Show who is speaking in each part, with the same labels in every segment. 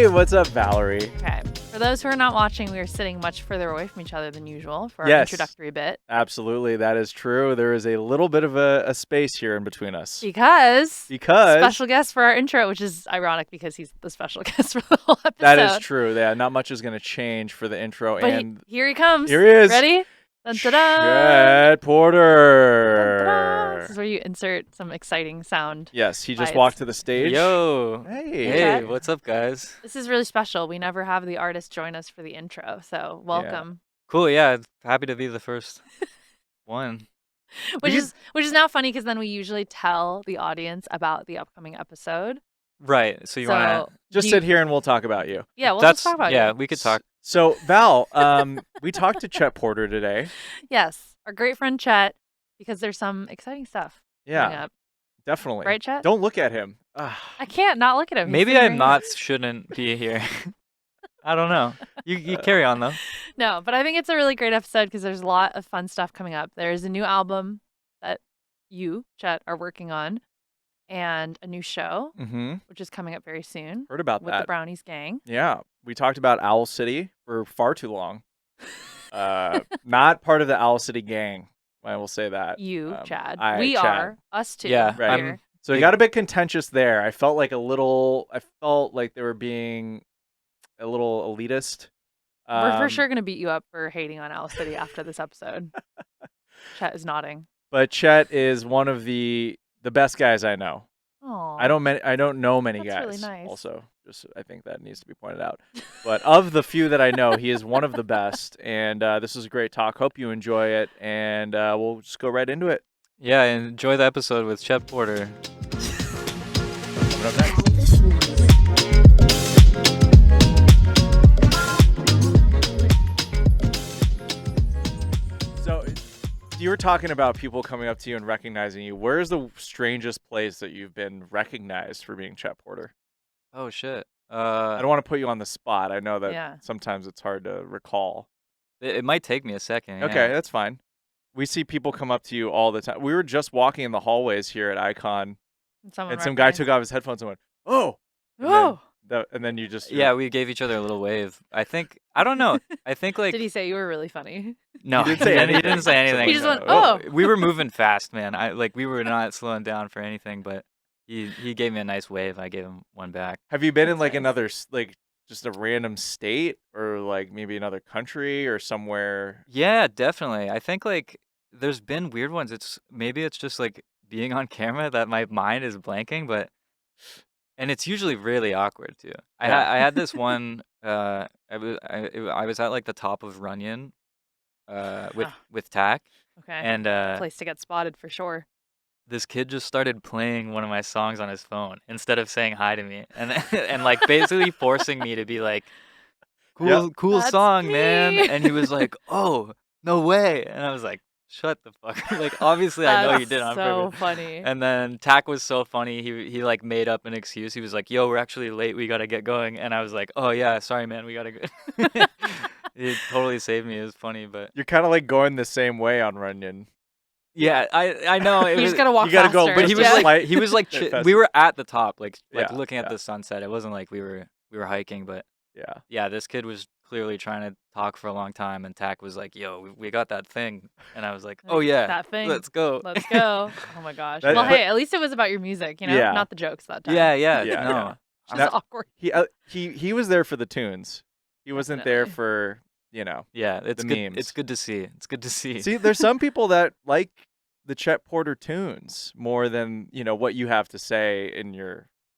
Speaker 1: Hey, what's up, Valerie?
Speaker 2: Okay. For those who are not watching, we are sitting much further away from each other than usual for our
Speaker 1: Yes.
Speaker 2: introductory bit.
Speaker 1: Absolutely, that is true. There is a little bit of a space here in between us.
Speaker 2: Because
Speaker 1: Because
Speaker 2: special guest for our intro, which is ironic because he's the special guest for the whole episode.
Speaker 1: that is true. Yeah, not much is going to change for the intro.
Speaker 2: But
Speaker 1: and
Speaker 2: here he comes.
Speaker 1: here he is.
Speaker 2: Ready? Dun, dun, dun.
Speaker 1: Chet Porter.
Speaker 2: Dun, dun, dun. This is where you insert some exciting sound.
Speaker 1: Yes, he just
Speaker 2: Bites.
Speaker 1: walked to the stage.
Speaker 3: Yo.
Speaker 1: Hey.
Speaker 3: Hey,
Speaker 2: Chet.
Speaker 3: what's up, guys?
Speaker 2: This is really special. We never have the artist join us for the intro, so welcome.
Speaker 3: Cool, yeah. Happy to be the first one.
Speaker 2: Which is now funny because then we usually tell the audience about the upcoming episode.
Speaker 3: Right. So you want to...
Speaker 1: Just sit here and we'll talk about you.
Speaker 2: Yeah, we'll just talk about
Speaker 3: Yeah,
Speaker 2: you.
Speaker 3: we could talk.
Speaker 1: So, Val, we talked to Chet Porter today.
Speaker 2: Yes, our great friend Chet, because there's some exciting stuff coming
Speaker 1: Yeah,
Speaker 2: up.
Speaker 1: definitely.
Speaker 2: Right, Chet?
Speaker 1: Don't look at him.
Speaker 2: I can't not look at him. He's
Speaker 3: Maybe
Speaker 2: sitting
Speaker 3: I'm
Speaker 2: right
Speaker 3: not,
Speaker 2: here.
Speaker 3: shouldn't be here. I don't know. You carry on, though.
Speaker 2: No, but I think it's a really great episode because there's a lot of fun stuff coming up. There's a new album that you, Chet, are working on, and a new show,
Speaker 1: Mm-hmm.
Speaker 2: which is coming up very soon
Speaker 1: Heard about
Speaker 2: with
Speaker 1: that.
Speaker 2: the Brownies gang.
Speaker 1: Yeah, we talked about Owl City for far too long. Not part of the Owl City gang. I will say that.
Speaker 2: You, Chad.
Speaker 1: I,
Speaker 2: We
Speaker 1: Chad.
Speaker 2: are. Us two.
Speaker 3: Yeah,
Speaker 1: Right.
Speaker 2: Here.
Speaker 1: So it got a bit contentious there. I felt like they were being a little elitist.
Speaker 2: We're for sure going to beat you up for hating on Owl City after this episode. Chet is nodding.
Speaker 1: But Chet is one of the best guys I know.
Speaker 2: Aww.
Speaker 1: I don't know many
Speaker 2: That's
Speaker 1: guys.
Speaker 2: really nice.
Speaker 1: Also, just I think that needs to be pointed out. But of the few that I know, he is one of the best. And this is a great talk. Hope you enjoy it. And we'll just go right into it.
Speaker 3: Yeah, enjoy the episode with Chet Porter.
Speaker 1: Coming up next. So, you were talking about people coming up to you and recognizing you. Where's the strangest place that you've been recognized for being Chet Porter?
Speaker 3: Oh, shit.
Speaker 1: I don't want to put you on the spot. I know that
Speaker 2: Yeah.
Speaker 1: sometimes it's hard to recall.
Speaker 3: It might take me a second. Yeah.
Speaker 1: Okay, that's fine. We see people come up to you all the time. We were just walking in the hallways here at Icon, and some guy took off his headphones and went, "Oh!" And then you just
Speaker 3: Yeah, we gave each other a little wave. I don't know. I think, like...
Speaker 2: Did he say you were really funny?
Speaker 3: No,
Speaker 1: He didn't say
Speaker 3: he didn't say anything.
Speaker 2: He just went, "Oh."
Speaker 3: We were moving fast, man. We were not slowing down for anything, but he gave me a nice wave. I gave him one back.
Speaker 1: Have you been in
Speaker 2: That's
Speaker 1: like
Speaker 2: nice.
Speaker 1: another just a random state or like maybe another country or somewhere?
Speaker 3: Yeah, definitely. I think like there's been weird ones. Maybe it's just like being on camera that my mind is blanking, and it's usually really awkward too.
Speaker 1: Yeah.
Speaker 3: I had this one. I was at like the top of Runyon, with Tack,
Speaker 2: Okay.
Speaker 3: and
Speaker 2: Place to get spotted for sure.
Speaker 3: this kid just started playing one of my songs on his phone instead of saying hi to me, and and like basically forcing me to be like, cool
Speaker 2: That's
Speaker 3: song, man.
Speaker 2: me.
Speaker 3: And he was like, oh, no way. And I was like, shut the fuck up. Like, obviously I know you did it on
Speaker 2: so
Speaker 3: purpose.
Speaker 2: funny.
Speaker 3: And then Tack was so funny. He like made up an excuse. He was like, yo, we're actually late. We gotta get going. And I was like, oh yeah, sorry, man. We gotta go. It totally saved me. It was funny, but
Speaker 1: You're kind of like going the same way on Runyon.
Speaker 3: yeah, I know. It
Speaker 2: You
Speaker 3: was,
Speaker 2: just gotta walk
Speaker 1: you gotta go,
Speaker 2: faster.
Speaker 3: but he was
Speaker 1: just
Speaker 3: like,
Speaker 1: slight-
Speaker 3: he was like,
Speaker 1: faster.
Speaker 3: we were at the top, like
Speaker 1: Yeah,
Speaker 3: looking at
Speaker 1: yeah.
Speaker 3: the sunset. It wasn't like we were hiking, but
Speaker 1: Yeah.
Speaker 3: yeah, this kid was clearly trying to talk for a long time, and Tack was like, yo, we got that thing. And I was like, oh yeah,
Speaker 2: That thing.
Speaker 3: let's go.
Speaker 2: Let's go. Oh my gosh.
Speaker 1: That-
Speaker 2: Well,
Speaker 1: but-
Speaker 2: hey, at least it was about your music, you know,
Speaker 1: Yeah.
Speaker 2: not the jokes that time.
Speaker 3: Yeah, yeah,
Speaker 1: Yeah,
Speaker 3: no.
Speaker 1: yeah.
Speaker 2: Which is
Speaker 1: That-
Speaker 2: awkward.
Speaker 1: He was there for the tunes. He wasn't there
Speaker 2: Definitely.
Speaker 1: for,
Speaker 3: Yeah, it's
Speaker 1: The
Speaker 3: good.
Speaker 1: memes.
Speaker 3: It's good to see. It's good to see.
Speaker 1: See, there's some people that like the Chet Porter tunes more than, what you have to say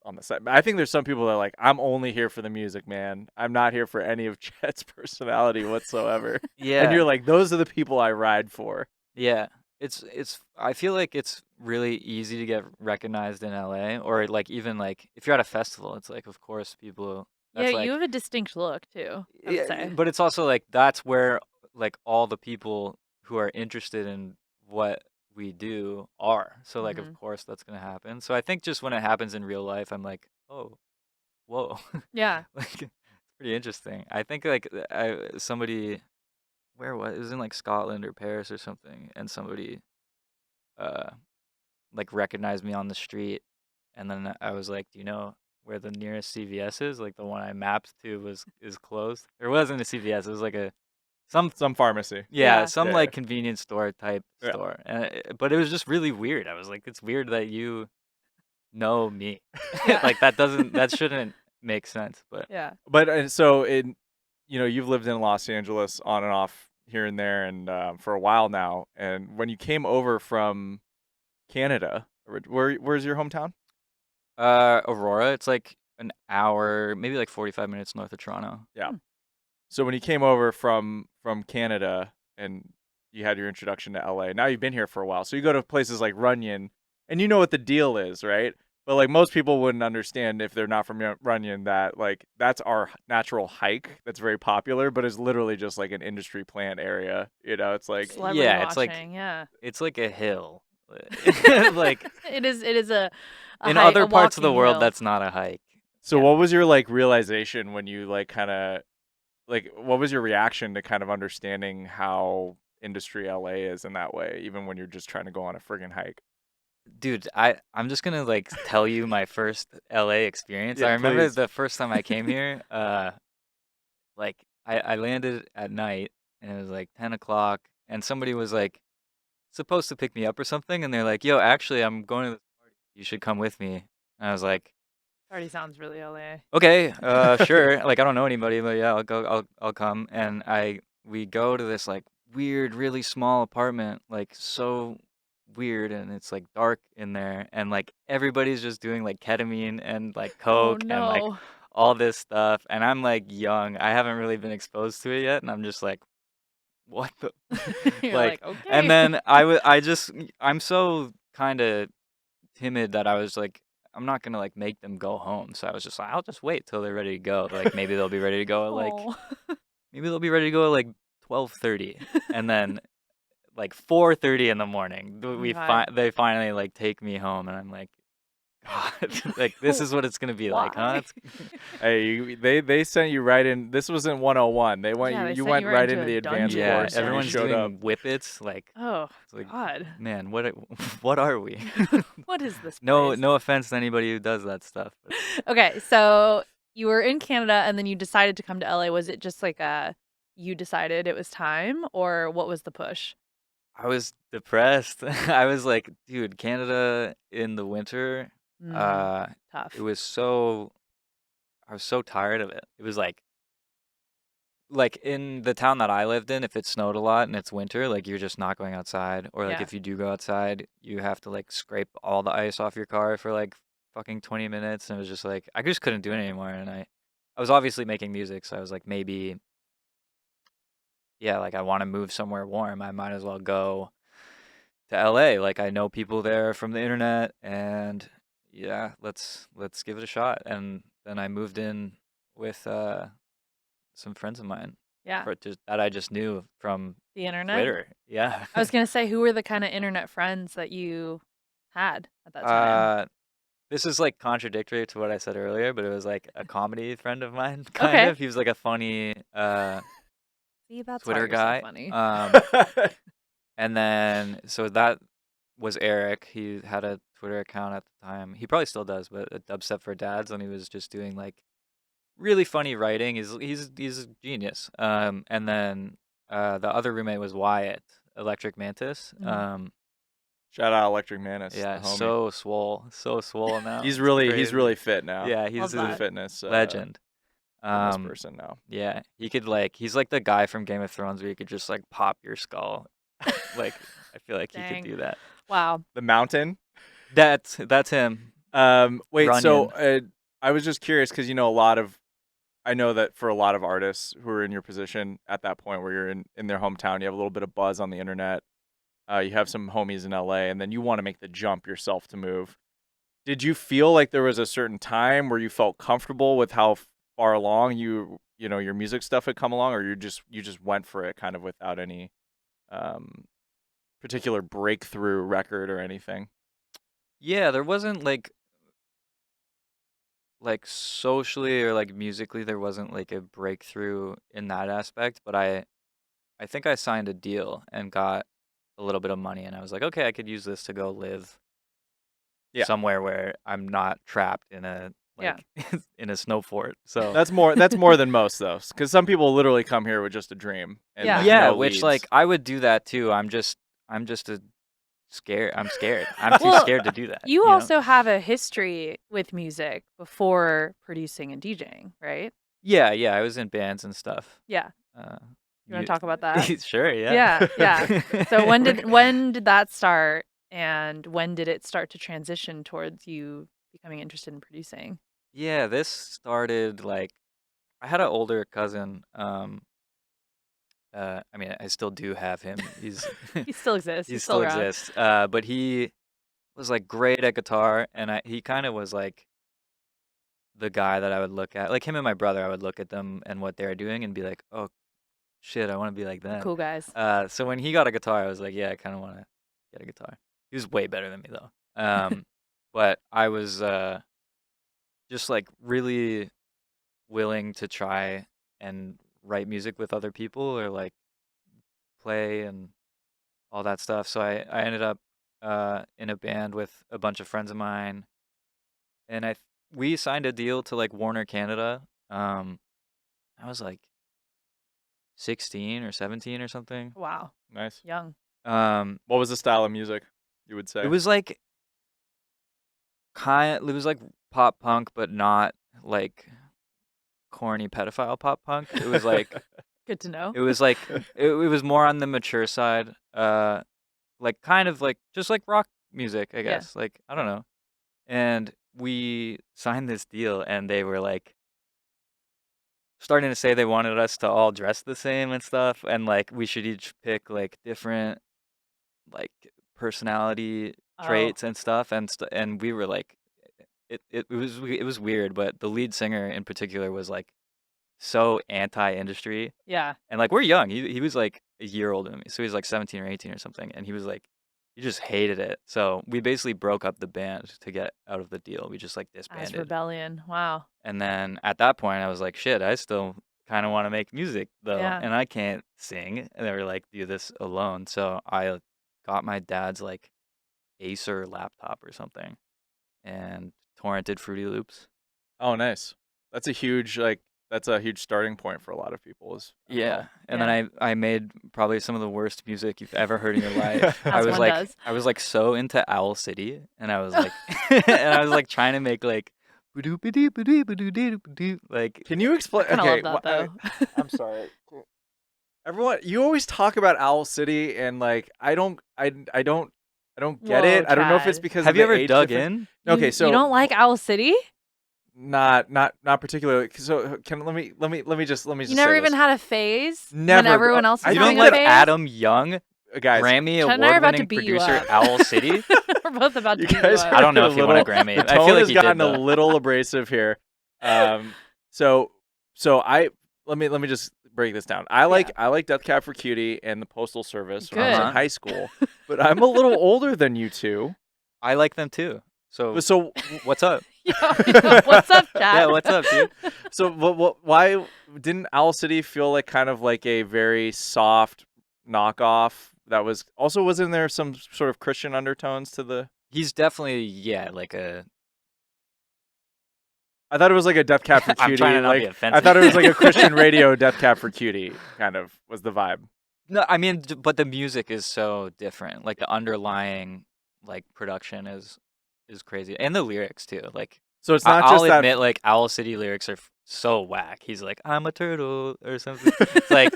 Speaker 1: on the set. I think there's some people that are like, I'm only here for the music, man. I'm not here for any of Chet's personality whatsoever.
Speaker 3: Yeah,
Speaker 1: And you're like, those are the people I ride for.
Speaker 3: yeah. It's. I feel like it's really easy to get recognized in LA, or like even like if you're at a festival, it's like, of course, people. That's
Speaker 2: Yeah,
Speaker 3: like,
Speaker 2: you have a distinct look too, I would say.
Speaker 3: But it's also like that's where like all the people who are interested in what we do are. So like
Speaker 2: Mhm.
Speaker 3: of course that's gonna happen. So I think just when it happens in real life, I'm like, oh, whoa,
Speaker 2: Yeah.
Speaker 3: like it's pretty interesting. I think like somebody, where was it? It was in like Scotland or Paris or something, and somebody like recognized me on the street, and then I was like, do you know where the nearest CVS is. Like the one I mapped to is closed. There wasn't a CVS. It was like some
Speaker 1: Some pharmacy.
Speaker 2: Yeah.
Speaker 3: some
Speaker 1: Yeah.
Speaker 3: like convenience store type
Speaker 1: Yeah.
Speaker 3: store. But it was just really weird. I was like, it's weird that you know me.
Speaker 2: Yeah.
Speaker 3: Like that shouldn't make sense. But
Speaker 2: Yeah.
Speaker 1: But so you've lived in Los Angeles on and off here and there, and for a while now. And when you came over from Canada, where's your hometown?
Speaker 3: Aurora, it's like an hour, maybe like 45 minutes north of Toronto.
Speaker 1: Yeah. So when you came over from Canada and you had your introduction to LA, now you've been here for a while. So you go to places like Runyon, and you know what the deal is, right? But like most people wouldn't understand if they're not from Runyon that like that's our natural hike that's very popular, but is literally just like an industry plant area. It's like
Speaker 2: Celebrity
Speaker 3: Yeah, it's like
Speaker 2: watching. Yeah.
Speaker 3: it's like a hill. Like
Speaker 2: It is a
Speaker 3: in
Speaker 2: hike,
Speaker 3: other
Speaker 2: a
Speaker 3: parts of the
Speaker 2: walking
Speaker 3: world,
Speaker 2: hill.
Speaker 3: that's not a hike.
Speaker 1: So
Speaker 2: Yeah.
Speaker 1: what was your like realization when you like kind of like what was your reaction to kind of understanding how industry LA is in that way, even when you're just trying to go on a friggin' hike?
Speaker 3: Dude, I'm just gonna like tell you my first LA experience. I
Speaker 1: Yeah,
Speaker 3: remember
Speaker 1: please.
Speaker 3: the first time I came here, like I landed at night and it was like 10 o'clock and somebody was like supposed to pick me up or something and they're like, yo, actually I'm going to this party. You should come with me. And I was like,
Speaker 2: Already sounds really LA.
Speaker 3: okay, sure. Like I don't know anybody, but yeah, I'll go. I'll come. And we go to this like weird, really small apartment, like so weird, and it's like dark in there, and like everybody's just doing like ketamine and like
Speaker 2: Oh
Speaker 3: coke and like
Speaker 2: no.
Speaker 3: all this stuff, and I'm like young. I haven't really been exposed to it yet, and I'm just like, what the
Speaker 2: You're
Speaker 3: like.
Speaker 2: like, okay.
Speaker 3: And then I'm so kind of timid that I was like, I'm not gonna like make them go home. So I was just like, I'll just wait till they're ready to go. Like maybe they'll be ready to go at like
Speaker 2: Aw.
Speaker 3: maybe they'll be ready to go at like 12:30, and then like 4:30 in the morning,
Speaker 2: God.
Speaker 3: they finally like take me home, and I'm like, God, like this is what it's gonna be like, huh?
Speaker 2: Why?
Speaker 1: Hey, they sent you right in. This wasn't 101. They went
Speaker 2: Yeah, they
Speaker 1: you
Speaker 2: sent
Speaker 1: went
Speaker 2: you right
Speaker 1: right
Speaker 2: into
Speaker 1: into
Speaker 2: a
Speaker 1: the advanced
Speaker 2: dungeon.
Speaker 3: Yeah,
Speaker 1: course, and you
Speaker 3: everyone's
Speaker 1: showed up.
Speaker 3: doing whippets. Like
Speaker 2: Oh
Speaker 3: it's like,
Speaker 2: God.
Speaker 3: man, what are we?
Speaker 2: What is this
Speaker 3: No,
Speaker 2: place?
Speaker 3: no offense to anybody who does that stuff. But
Speaker 2: Okay, so you were in Canada and then you decided to come to LA. Was it just like you decided it was time, or what was the push?
Speaker 3: I was depressed. I was like, dude, Canada in the winter, uh,
Speaker 2: Tough.
Speaker 3: it was so, I was so tired of it. It was like in the town that I lived in, if it snowed a lot and it's winter, like you're just not going outside. Or like
Speaker 2: Yeah.
Speaker 3: if you do go outside, you have to like scrape all the ice off your car for like fucking 20 minutes. And it was just like, I just couldn't do it anymore. And I was obviously making music. So I was like, maybe, yeah, like I want to move somewhere warm. I might as well go to LA. Like I know people there from the internet, and yeah, let's give it a shot. And then I moved in with some friends of mine
Speaker 2: Yeah.
Speaker 3: that I just knew from
Speaker 2: The internet?
Speaker 3: Twitter. Yeah.
Speaker 2: I was gonna say, who were the kind of internet friends that you had at that time?
Speaker 3: This is like contradictory to what I said earlier, but it was like a comedy friend of mine, kind
Speaker 2: Okay.
Speaker 3: of. He was like a funny
Speaker 2: See, that's why
Speaker 3: Twitter
Speaker 2: you're
Speaker 3: guy.
Speaker 2: so funny.
Speaker 3: And then so that was Eric. He had a Twitter account at the time. He probably still does, but a Dubstep for Dads, and he was just doing like really funny writing. He's a genius. And then the other roommate was Wyatt, Electric Mantis.
Speaker 2: Mhm.
Speaker 1: Shout out Electric Manus,
Speaker 3: Yeah,
Speaker 1: the homie.
Speaker 3: so swole now.
Speaker 1: He's
Speaker 3: It's
Speaker 1: really
Speaker 3: crazy.
Speaker 1: fit now.
Speaker 3: Yeah,
Speaker 2: Love
Speaker 3: he's
Speaker 1: He's a
Speaker 2: that.
Speaker 1: fitness
Speaker 3: legend.
Speaker 1: fitness person now.
Speaker 3: Yeah, he could like he's like the guy from Game of Thrones where you could just like pop your skull. Like I feel like he could
Speaker 2: Dang.
Speaker 3: do that.
Speaker 2: Wow.
Speaker 1: The Mountain.
Speaker 3: That's him.
Speaker 1: Wait, so
Speaker 3: Runyon.
Speaker 1: I was just curious because I know that for a lot of artists who are in your position at that point where you're in their hometown, you have a little bit of buzz on the internet. You have some homies in LA, and then you want to make the jump yourself to move. Did you feel like there was a certain time where you felt comfortable with how far along your music stuff had come along, or you just went for it kind of without any um, particular breakthrough record or anything?
Speaker 3: Yeah, there wasn't like socially or like musically there wasn't like a breakthrough in that aspect, but I think I signed a deal and got a little bit of money and I was like, okay, I could use this to go live
Speaker 1: Yeah.
Speaker 3: somewhere where I'm not trapped in a
Speaker 2: Yeah.
Speaker 3: like in a snow fort. So
Speaker 1: That's more than most though, because some people literally come here with just a dream and
Speaker 2: Yeah.
Speaker 1: like,
Speaker 3: yeah,
Speaker 1: no
Speaker 3: which
Speaker 1: leads.
Speaker 3: like I would do that too. I'm just a scared. I'm scared. I'm too
Speaker 2: Well,
Speaker 3: scared to do that.
Speaker 2: You
Speaker 3: know?
Speaker 2: also have a history with music before producing and DJing, right?
Speaker 3: Yeah, I was in bands and stuff.
Speaker 2: Yeah.
Speaker 3: Uh,
Speaker 2: You want to talk about that?
Speaker 3: Sure, yeah.
Speaker 2: Yeah. So when did that start, and when did it start to transition towards you becoming interested in producing?
Speaker 3: Yeah, this started like I had an older cousin. I mean, I still do have him. He's
Speaker 2: He still exists.
Speaker 3: he
Speaker 2: He's
Speaker 3: still
Speaker 2: still around.
Speaker 3: exists. But he was like great at guitar, and he kind of was like the guy that I would look at, like him and my brother. I would look at them and what they're doing and be like, oh shit, I want to be like them.
Speaker 2: Cool guys.
Speaker 3: So when he got a guitar, I was like, yeah, I kind of want to get a guitar. He was way better than me though. But I was just like really willing to try and write music with other people or like play and all that stuff. So I ended up in a band with a bunch of friends of mine, and we signed a deal to like Warner Canada. I was like 16 or 17 or something.
Speaker 2: Wow.
Speaker 1: Nice.
Speaker 2: Young.
Speaker 1: What was the style of music you would say?
Speaker 3: It was like it was like pop punk, but not like corny pedophile pop punk. It was like
Speaker 2: Good to know.
Speaker 3: it was like it was more on the mature side. Like kind of like just like rock music, I
Speaker 2: Yeah.
Speaker 3: guess. Like I don't know. And we signed this deal, and they were like starting to say they wanted us to all dress the same and stuff, and like we should each pick like different like personality
Speaker 2: Oh.
Speaker 3: traits and stuff, and we were like it was weird, but the lead singer in particular was like so anti-industry,
Speaker 2: Yeah.
Speaker 3: and like we're young. He was like a year older than me, so he was like 17 or 18 or something, and he was like he just hated it. So we basically broke up the band to get out of the deal. We just like
Speaker 2: As
Speaker 3: disbanded.
Speaker 2: rebellion. Wow.
Speaker 3: And then at that point, I was like, shit, I still kind of want to make music though,
Speaker 2: Yeah.
Speaker 3: and I can't sing. And they were like, do this alone. So I got my dad's like Acer laptop or something and torrented Fruity Loops.
Speaker 1: Oh, nice. That's a huge starting point for a lot of people.
Speaker 3: Yeah. And
Speaker 2: Yeah.
Speaker 3: then I made probably some of the worst music you've ever heard in your life.
Speaker 2: As one does.
Speaker 3: I was like so into Owl City, and I was like and I was like trying to make like like
Speaker 1: Can you explain?
Speaker 2: I kind of
Speaker 1: Okay,
Speaker 2: love that though.
Speaker 1: I'm sorry. Everyone, you always talk about Owl City, and like I don't get
Speaker 2: Whoa,
Speaker 1: it. I don't know if it's
Speaker 2: Chad.
Speaker 1: because
Speaker 3: have
Speaker 1: of
Speaker 3: you
Speaker 1: the
Speaker 3: ever
Speaker 1: age
Speaker 3: dug
Speaker 1: difference.
Speaker 3: in?
Speaker 1: Okay, so
Speaker 2: you don't like Owl City?
Speaker 1: not particularly. So let me just
Speaker 2: You
Speaker 1: say
Speaker 2: never even
Speaker 1: this.
Speaker 2: had a phase
Speaker 1: Never.
Speaker 2: when everyone else
Speaker 1: I
Speaker 2: was
Speaker 3: You
Speaker 2: having
Speaker 3: don't
Speaker 2: a
Speaker 3: let
Speaker 2: phase?
Speaker 3: Adam Young,
Speaker 1: Guys,
Speaker 3: Grammy
Speaker 2: Chet and I are about to
Speaker 3: award-winning
Speaker 2: beat you
Speaker 3: producer
Speaker 2: up.
Speaker 3: Owl City?
Speaker 2: We're both about to
Speaker 1: you
Speaker 2: beat
Speaker 1: guys
Speaker 2: you
Speaker 1: are
Speaker 2: up.
Speaker 3: I don't know
Speaker 1: a
Speaker 3: if he won a
Speaker 1: little-
Speaker 3: Grammy.
Speaker 1: The
Speaker 3: I
Speaker 1: tone
Speaker 3: feel like
Speaker 1: has
Speaker 3: he did,
Speaker 1: gotten a
Speaker 3: though.
Speaker 1: little abrasive here. So I let me just break this down. I like Death Cab for Cutie and the Postal Service when I was in
Speaker 3: Good.
Speaker 1: high school, but I'm a little older than you two.
Speaker 3: I like them too. So
Speaker 1: So
Speaker 3: what's up?
Speaker 2: Yeah, what's up, Chad?
Speaker 3: Yeah, what's up, dude?
Speaker 1: so why didn't Owl City feel like kind of like a very soft knockoff that wasn't there some sort of Christian undertones to the
Speaker 3: He's definitely like a.
Speaker 1: I thought it was like a Death Cab for Cutie.
Speaker 3: I'm trying to not be
Speaker 1: like,
Speaker 3: offensive.
Speaker 1: I thought it was like a Christian radio Death Cab for Cutie kind of was the vibe.
Speaker 3: No, I mean, but the music is so different. Like the underlying like production is crazy, and the lyrics too. Like
Speaker 1: So it's not
Speaker 3: I'll
Speaker 1: just that.
Speaker 3: admit, like Owl City lyrics are so whack. He's like, "I'm a turtle" or something. It's like,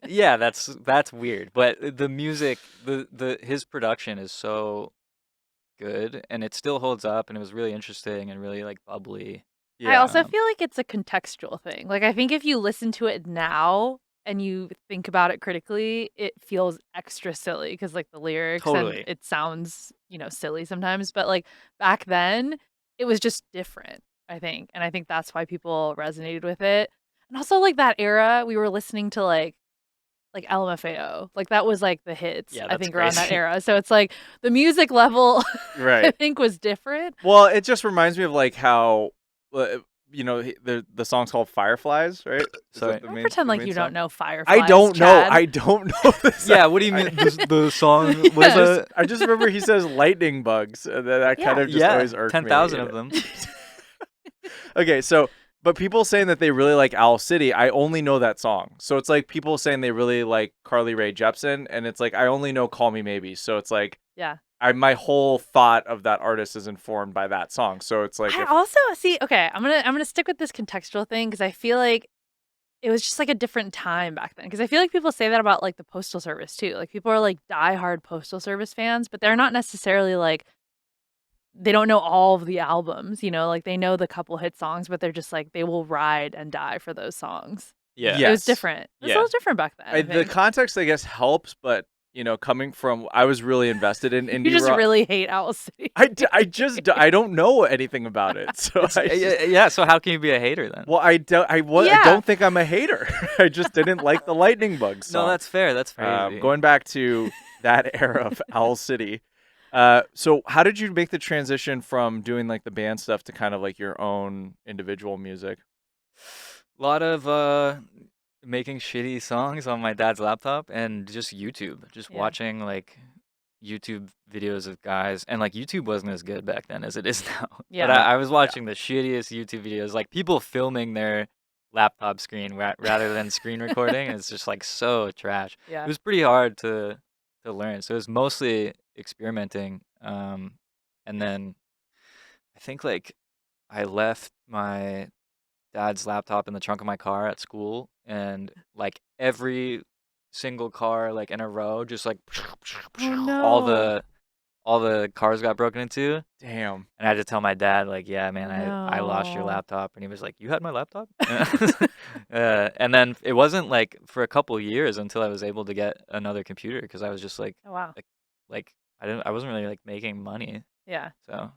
Speaker 3: yeah, that's weird. But the music, his production is so good, and it still holds up, and it was really interesting and really like bubbly.
Speaker 2: I also
Speaker 3: Um,
Speaker 2: feel like it's a contextual thing. Like, I think if you listen to it now and you think about it critically, it feels extra silly because, like, the lyrics
Speaker 3: Totally.
Speaker 2: and it sounds, silly sometimes. But, like, back then, it was just different, I think. And I think that's why people resonated with it. And also, like, that era, we were listening to, like LMFAO. Like, that was, like, the hits,
Speaker 3: Yeah,
Speaker 2: I
Speaker 3: that's
Speaker 2: think, around that
Speaker 3: crazy.
Speaker 2: era. So it's, like, the music level, I
Speaker 1: Right.
Speaker 2: think, was different.
Speaker 1: Well, it just reminds me of like how, the song's called Fireflies, right? Is
Speaker 3: Sorry.
Speaker 1: that the
Speaker 2: Don't
Speaker 1: main-
Speaker 2: pretend
Speaker 1: the
Speaker 2: like
Speaker 1: main
Speaker 2: you
Speaker 1: song?
Speaker 2: don't know Fireflies,
Speaker 1: I don't know.
Speaker 2: Chad.
Speaker 1: I don't know this.
Speaker 3: Yeah, what do you mean? The song? What
Speaker 2: Yes.
Speaker 3: is it?
Speaker 1: I just remember he says lightning bugs. And that kind
Speaker 2: Yeah.
Speaker 1: of just always irked
Speaker 3: 10,000
Speaker 1: me.
Speaker 3: of them.
Speaker 1: Okay, so but people saying that they really like Owl City, I only know that song. So it's like people saying they really like Carly Rae Jepsen, and it's like I only know Call Me Maybe. So it's like
Speaker 2: Yeah.
Speaker 1: my whole thought of that artist is informed by that song. So it's like
Speaker 2: I
Speaker 1: if
Speaker 2: also see. Okay, I'm gonna stick with this contextual thing because I feel like it was just like a different time back then. Because I feel like people say that about like the Postal Service too. Like people are like diehard Postal Service fans, but they're not necessarily like they don't know all of the albums. You know, like they know the couple hit songs, but they're just like they will ride and die for those songs.
Speaker 3: Yeah.
Speaker 2: It was
Speaker 1: yes,
Speaker 2: different. It was a
Speaker 3: Yeah.
Speaker 2: little different back then. I
Speaker 1: the
Speaker 2: think.
Speaker 1: context I guess helps, but coming from I was really invested in
Speaker 2: You
Speaker 1: indie
Speaker 2: just
Speaker 1: rock.
Speaker 2: really hate Owl City.
Speaker 1: I don't know anything about it, so
Speaker 3: It's, yeah. So how can you be a hater then?
Speaker 1: well, I
Speaker 2: Yeah.
Speaker 1: don't think I'm a hater. I just didn't like the Lightning Bug song.
Speaker 3: No, that's fair. That's crazy.
Speaker 1: Going back to that era of Owl City. So how did you make the transition from doing like the band stuff to kind of like your own individual music?
Speaker 3: A lot of making shitty songs on my dad's laptop and just YouTube, just
Speaker 2: Yeah.
Speaker 3: watching like YouTube videos of guys, and like YouTube wasn't as good back then as it is now.
Speaker 2: Yeah.
Speaker 3: But I was watching the shittiest YouTube videos, like people filming their laptop screen rather than screen recording. And it's just like so trash.
Speaker 2: Yeah.
Speaker 3: It was pretty hard to learn. So it was mostly experimenting. And then I think like I left my dad's laptop in the trunk of my car at school, and like every single car like in a row, just like
Speaker 2: Oh no.
Speaker 3: all the cars got broken into,
Speaker 1: Damn.
Speaker 3: and I had to tell my dad like, yeah, man, I lost your
Speaker 2: No.
Speaker 3: laptop, and he was like, you had my laptop? And then it wasn't like for a couple years until I was able to get another computer, because I was just like
Speaker 2: Oh wow.
Speaker 3: like I wasn't really like making money,
Speaker 2: Yeah.
Speaker 3: so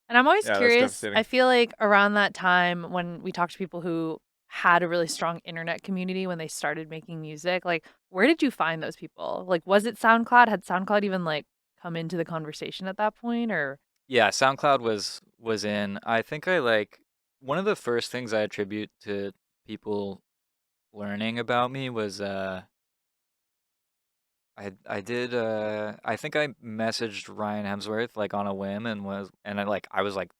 Speaker 2: And I'm always
Speaker 1: Yeah, that's
Speaker 2: curious.
Speaker 1: devastating.
Speaker 2: I feel like around that time when we talked to people who had a really strong internet community when they started making music, like where did you find those people? Like was it SoundCloud? Had SoundCloud even like come into the conversation at that point or
Speaker 3: yeah, SoundCloud was in. I think I like one of the first things I attribute to people learning about me was I did I think I messaged Ryan Hemsworth like on a whim, I was like,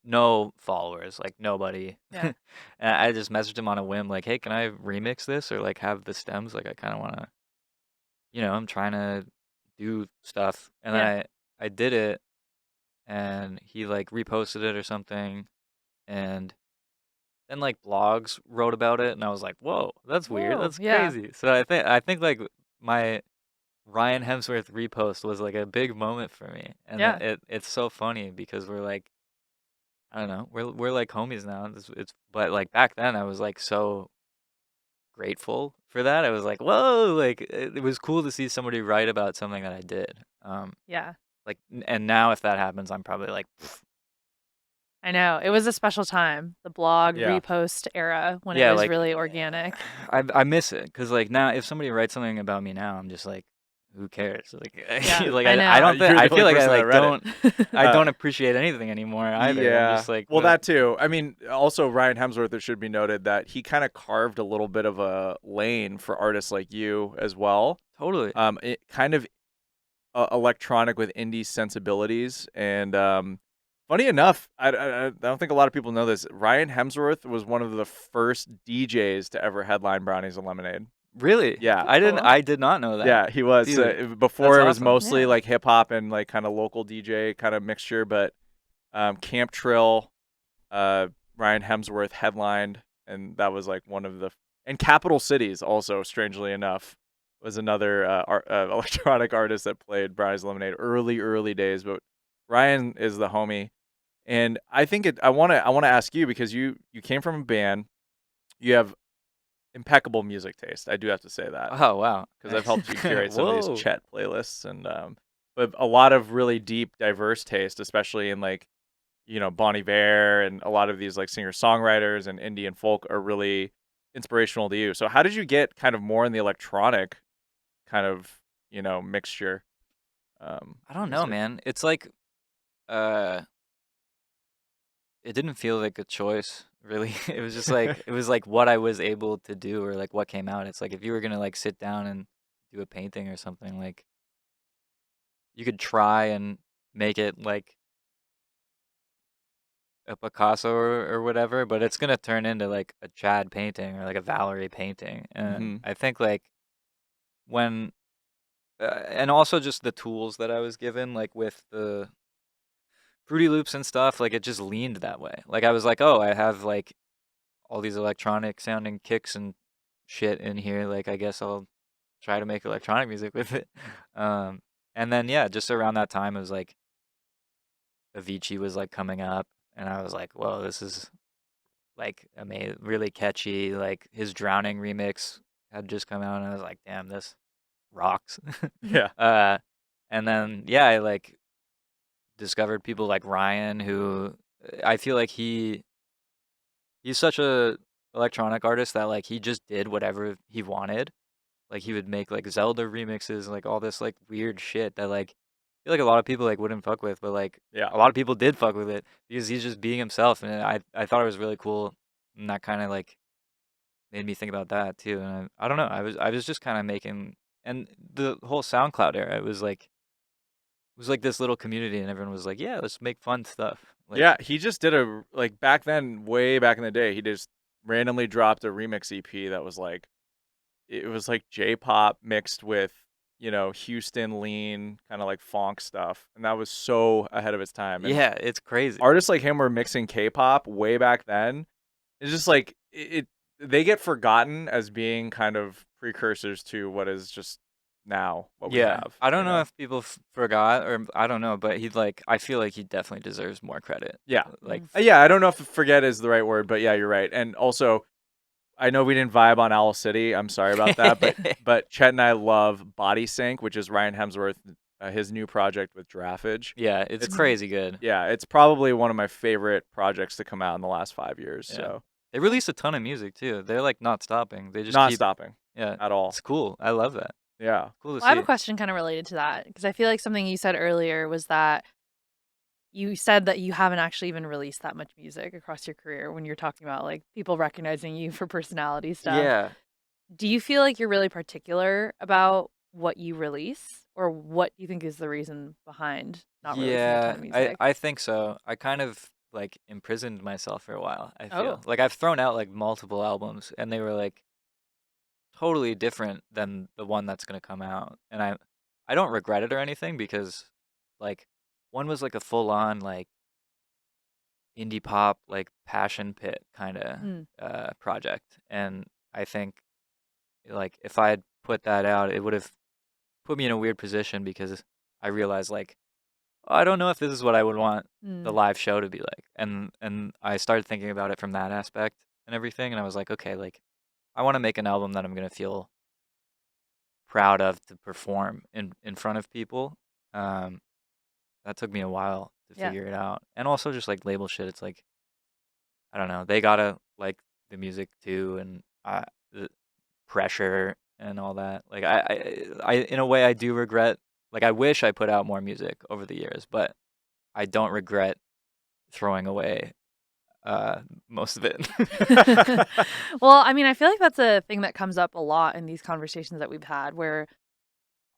Speaker 3: no followers, like nobody.
Speaker 2: Yeah.
Speaker 3: And I just messaged him on a whim like, "Hey, can I remix this or like have the stems? Like I kind of want to, I'm trying to do stuff." And then
Speaker 2: Yeah.
Speaker 3: I did it, and he like reposted it or something, and then like blogs wrote about it, and I was like, "Whoa, that's weird.
Speaker 2: Whoa.
Speaker 3: That's
Speaker 2: Yeah.
Speaker 3: crazy." So I think like my Ryan Hemsworth repost was like a big moment for me, and
Speaker 2: Yeah.
Speaker 3: it's so funny because we're like, I don't know, we're like homies now. It's but like back then I was like so grateful for that. I was like, whoa, like it was cool to see somebody write about something that I did.
Speaker 2: Yeah.
Speaker 3: Like and now if that happens, I'm probably like, "Pff."
Speaker 2: I know. It was a special time. The blog
Speaker 1: Yeah.
Speaker 2: repost era when it
Speaker 3: Yeah,
Speaker 2: was
Speaker 3: like
Speaker 2: really organic.
Speaker 3: I miss it because like now if somebody writes something about me now, I'm just like, who cares? Like,
Speaker 2: Yeah,
Speaker 3: like
Speaker 2: I
Speaker 3: I
Speaker 2: know.
Speaker 3: don't think
Speaker 1: You're the
Speaker 3: I feel
Speaker 1: only
Speaker 3: like I
Speaker 1: person that
Speaker 3: like
Speaker 1: read it.
Speaker 3: don't I
Speaker 1: Uh,
Speaker 3: don't appreciate anything anymore either. I'm
Speaker 1: Yeah.
Speaker 3: just like,
Speaker 1: Well,
Speaker 3: what?
Speaker 1: that too. I mean, also Ryan Hemsworth, it should be noted that he kind of carved a little bit of a lane for artists like you as well.
Speaker 3: Totally.
Speaker 1: It kind of electronic with indie sensibilities, and funny enough, I don't think a lot of people know this. Ryan Hemsworth was one of the first DJs to ever headline Brownies and Lemonade.
Speaker 3: Really?
Speaker 1: Yeah.
Speaker 2: That's cool.
Speaker 3: I did not know that.
Speaker 1: Yeah, he was.
Speaker 3: Dude,
Speaker 1: Before
Speaker 3: that's
Speaker 1: it was
Speaker 3: awesome.
Speaker 1: mostly
Speaker 2: Yeah.
Speaker 1: like hip hop and like kind of local DJ kind of mixture, but Camp Trill, Ryan Hemsworth headlined, and that was like one of the and Capital Cities also, strangely enough, was another electronic artist that played Brownies Lemonade early days. But Ryan is the homie, and I think I want to ask you because you came from a band, you have impeccable music taste. I do have to say that
Speaker 3: Oh wow.
Speaker 1: because I've helped you curate some of these
Speaker 3: Whoa.
Speaker 1: Chet playlists and but a lot of really deep, diverse taste, especially in like Bon Iver and a lot of these like singer songwriters and indie and folk are really inspirational to you. So how did you get kind of more in the electronic kind of mixture?
Speaker 3: I don't know,
Speaker 1: Music?
Speaker 3: man. It's like uh it didn't feel like a choice, really. It was just like it was like what I was able to do or like what came out. It's like if you were gonna like sit down and do a painting or something, like you could try and make it like a Picasso or whatever, but it's gonna turn into like a Chad painting or like a Valerie painting. And I think like when and also just the tools that I was given, like with the Fruity Loops and stuff, like it just leaned that way. Like I was like, oh, I have like all these electronic sounding kicks and shit in here. Like I guess I'll try to make electronic music with it. And then yeah, just around that time it was like Avicii was like coming up, and I was like, whoa, this is like amazing, really catchy. Like his Drowning remix had just come out, and I was like, damn, this rocks.
Speaker 1: Yeah.
Speaker 3: And then yeah, I like discovered people like Ryan, who I feel like he's such a electronic artist that like he just did whatever he wanted. Like he would make like Zelda remixes, like all this like weird shit that like I feel like a lot of people like wouldn't fuck with, but like
Speaker 1: Yeah.
Speaker 3: a lot of people did fuck with it because he's just being himself, and I thought it was really cool, and that kind of like made me think about that too. And I don't know, I was just kind of making, and the whole SoundCloud era, it was like this little community, and everyone was like, yeah, let's make fun stuff. Like,
Speaker 1: Yeah, he just did like back then, way back in the day, he just randomly dropped a remix EP that was like, it was like J-pop mixed with, Houston lean, kind of like funk stuff. And that was so ahead of its time. And
Speaker 3: yeah, it's crazy.
Speaker 1: artists like him were mixing K-pop way back then. It's just like, they get forgotten as being kind of precursors to what is just now what we have.
Speaker 3: I don't know if people forgot, or I don't know, but I feel like he definitely deserves more credit.
Speaker 1: Yeah.
Speaker 3: Like,
Speaker 1: Yeah, I don't know if forget is the right word, but yeah, you're right. And also, I know we didn't vibe on Owl City. I'm sorry about that, but Chet and I love Body Sync, which is Ryan Hemsworth, his new project with Draffage.
Speaker 3: yeah, it's crazy good.
Speaker 1: Yeah, it's probably one of my favorite projects to come out in the last 5 years.
Speaker 3: Yeah.
Speaker 1: So
Speaker 3: They release a ton of music too. They're like not stopping. They just
Speaker 1: not
Speaker 3: keep
Speaker 1: stopping
Speaker 3: Yeah,
Speaker 1: at all.
Speaker 3: it's cool. I love that.
Speaker 1: Yeah.
Speaker 3: Cool to
Speaker 2: Well, I have
Speaker 3: see.
Speaker 2: a question kind of related to that because I feel like something you said earlier was that you said that you haven't actually even released that much music across your career when you're talking about like people recognizing you for personality stuff.
Speaker 3: Yeah.
Speaker 2: Do you feel like you're really particular about what you release, or what do you think is the reason behind not releasing a ton of music?
Speaker 3: I think so. I kind of like imprisoned myself for a while, I feel.
Speaker 2: Oh.
Speaker 3: Like I've thrown out like multiple albums, and they were like totally different than the one that's going to come out. And I don't regret it or anything, because like one was like a full on like indie pop like passion pit kind of project, and I think like if I had put that out, it would have put me in a weird position, because I realized like, oh, I don't know if this is what I would want the live show to be like. And I started thinking about it from that aspect and everything, and I was like, okay, like I want to make an album that I'm going to feel proud of to perform in front of people. That took me a while to
Speaker 2: Yeah.
Speaker 3: figure it out. And also just like label shit, it's like, I don't know, they gotta like the music too, and the pressure and all that. Like I in a way I do regret, like I wish I put out more music over the years, but I don't regret throwing away most of it.
Speaker 2: Well, I mean, I feel like that's a thing that comes up a lot in these conversations that we've had, where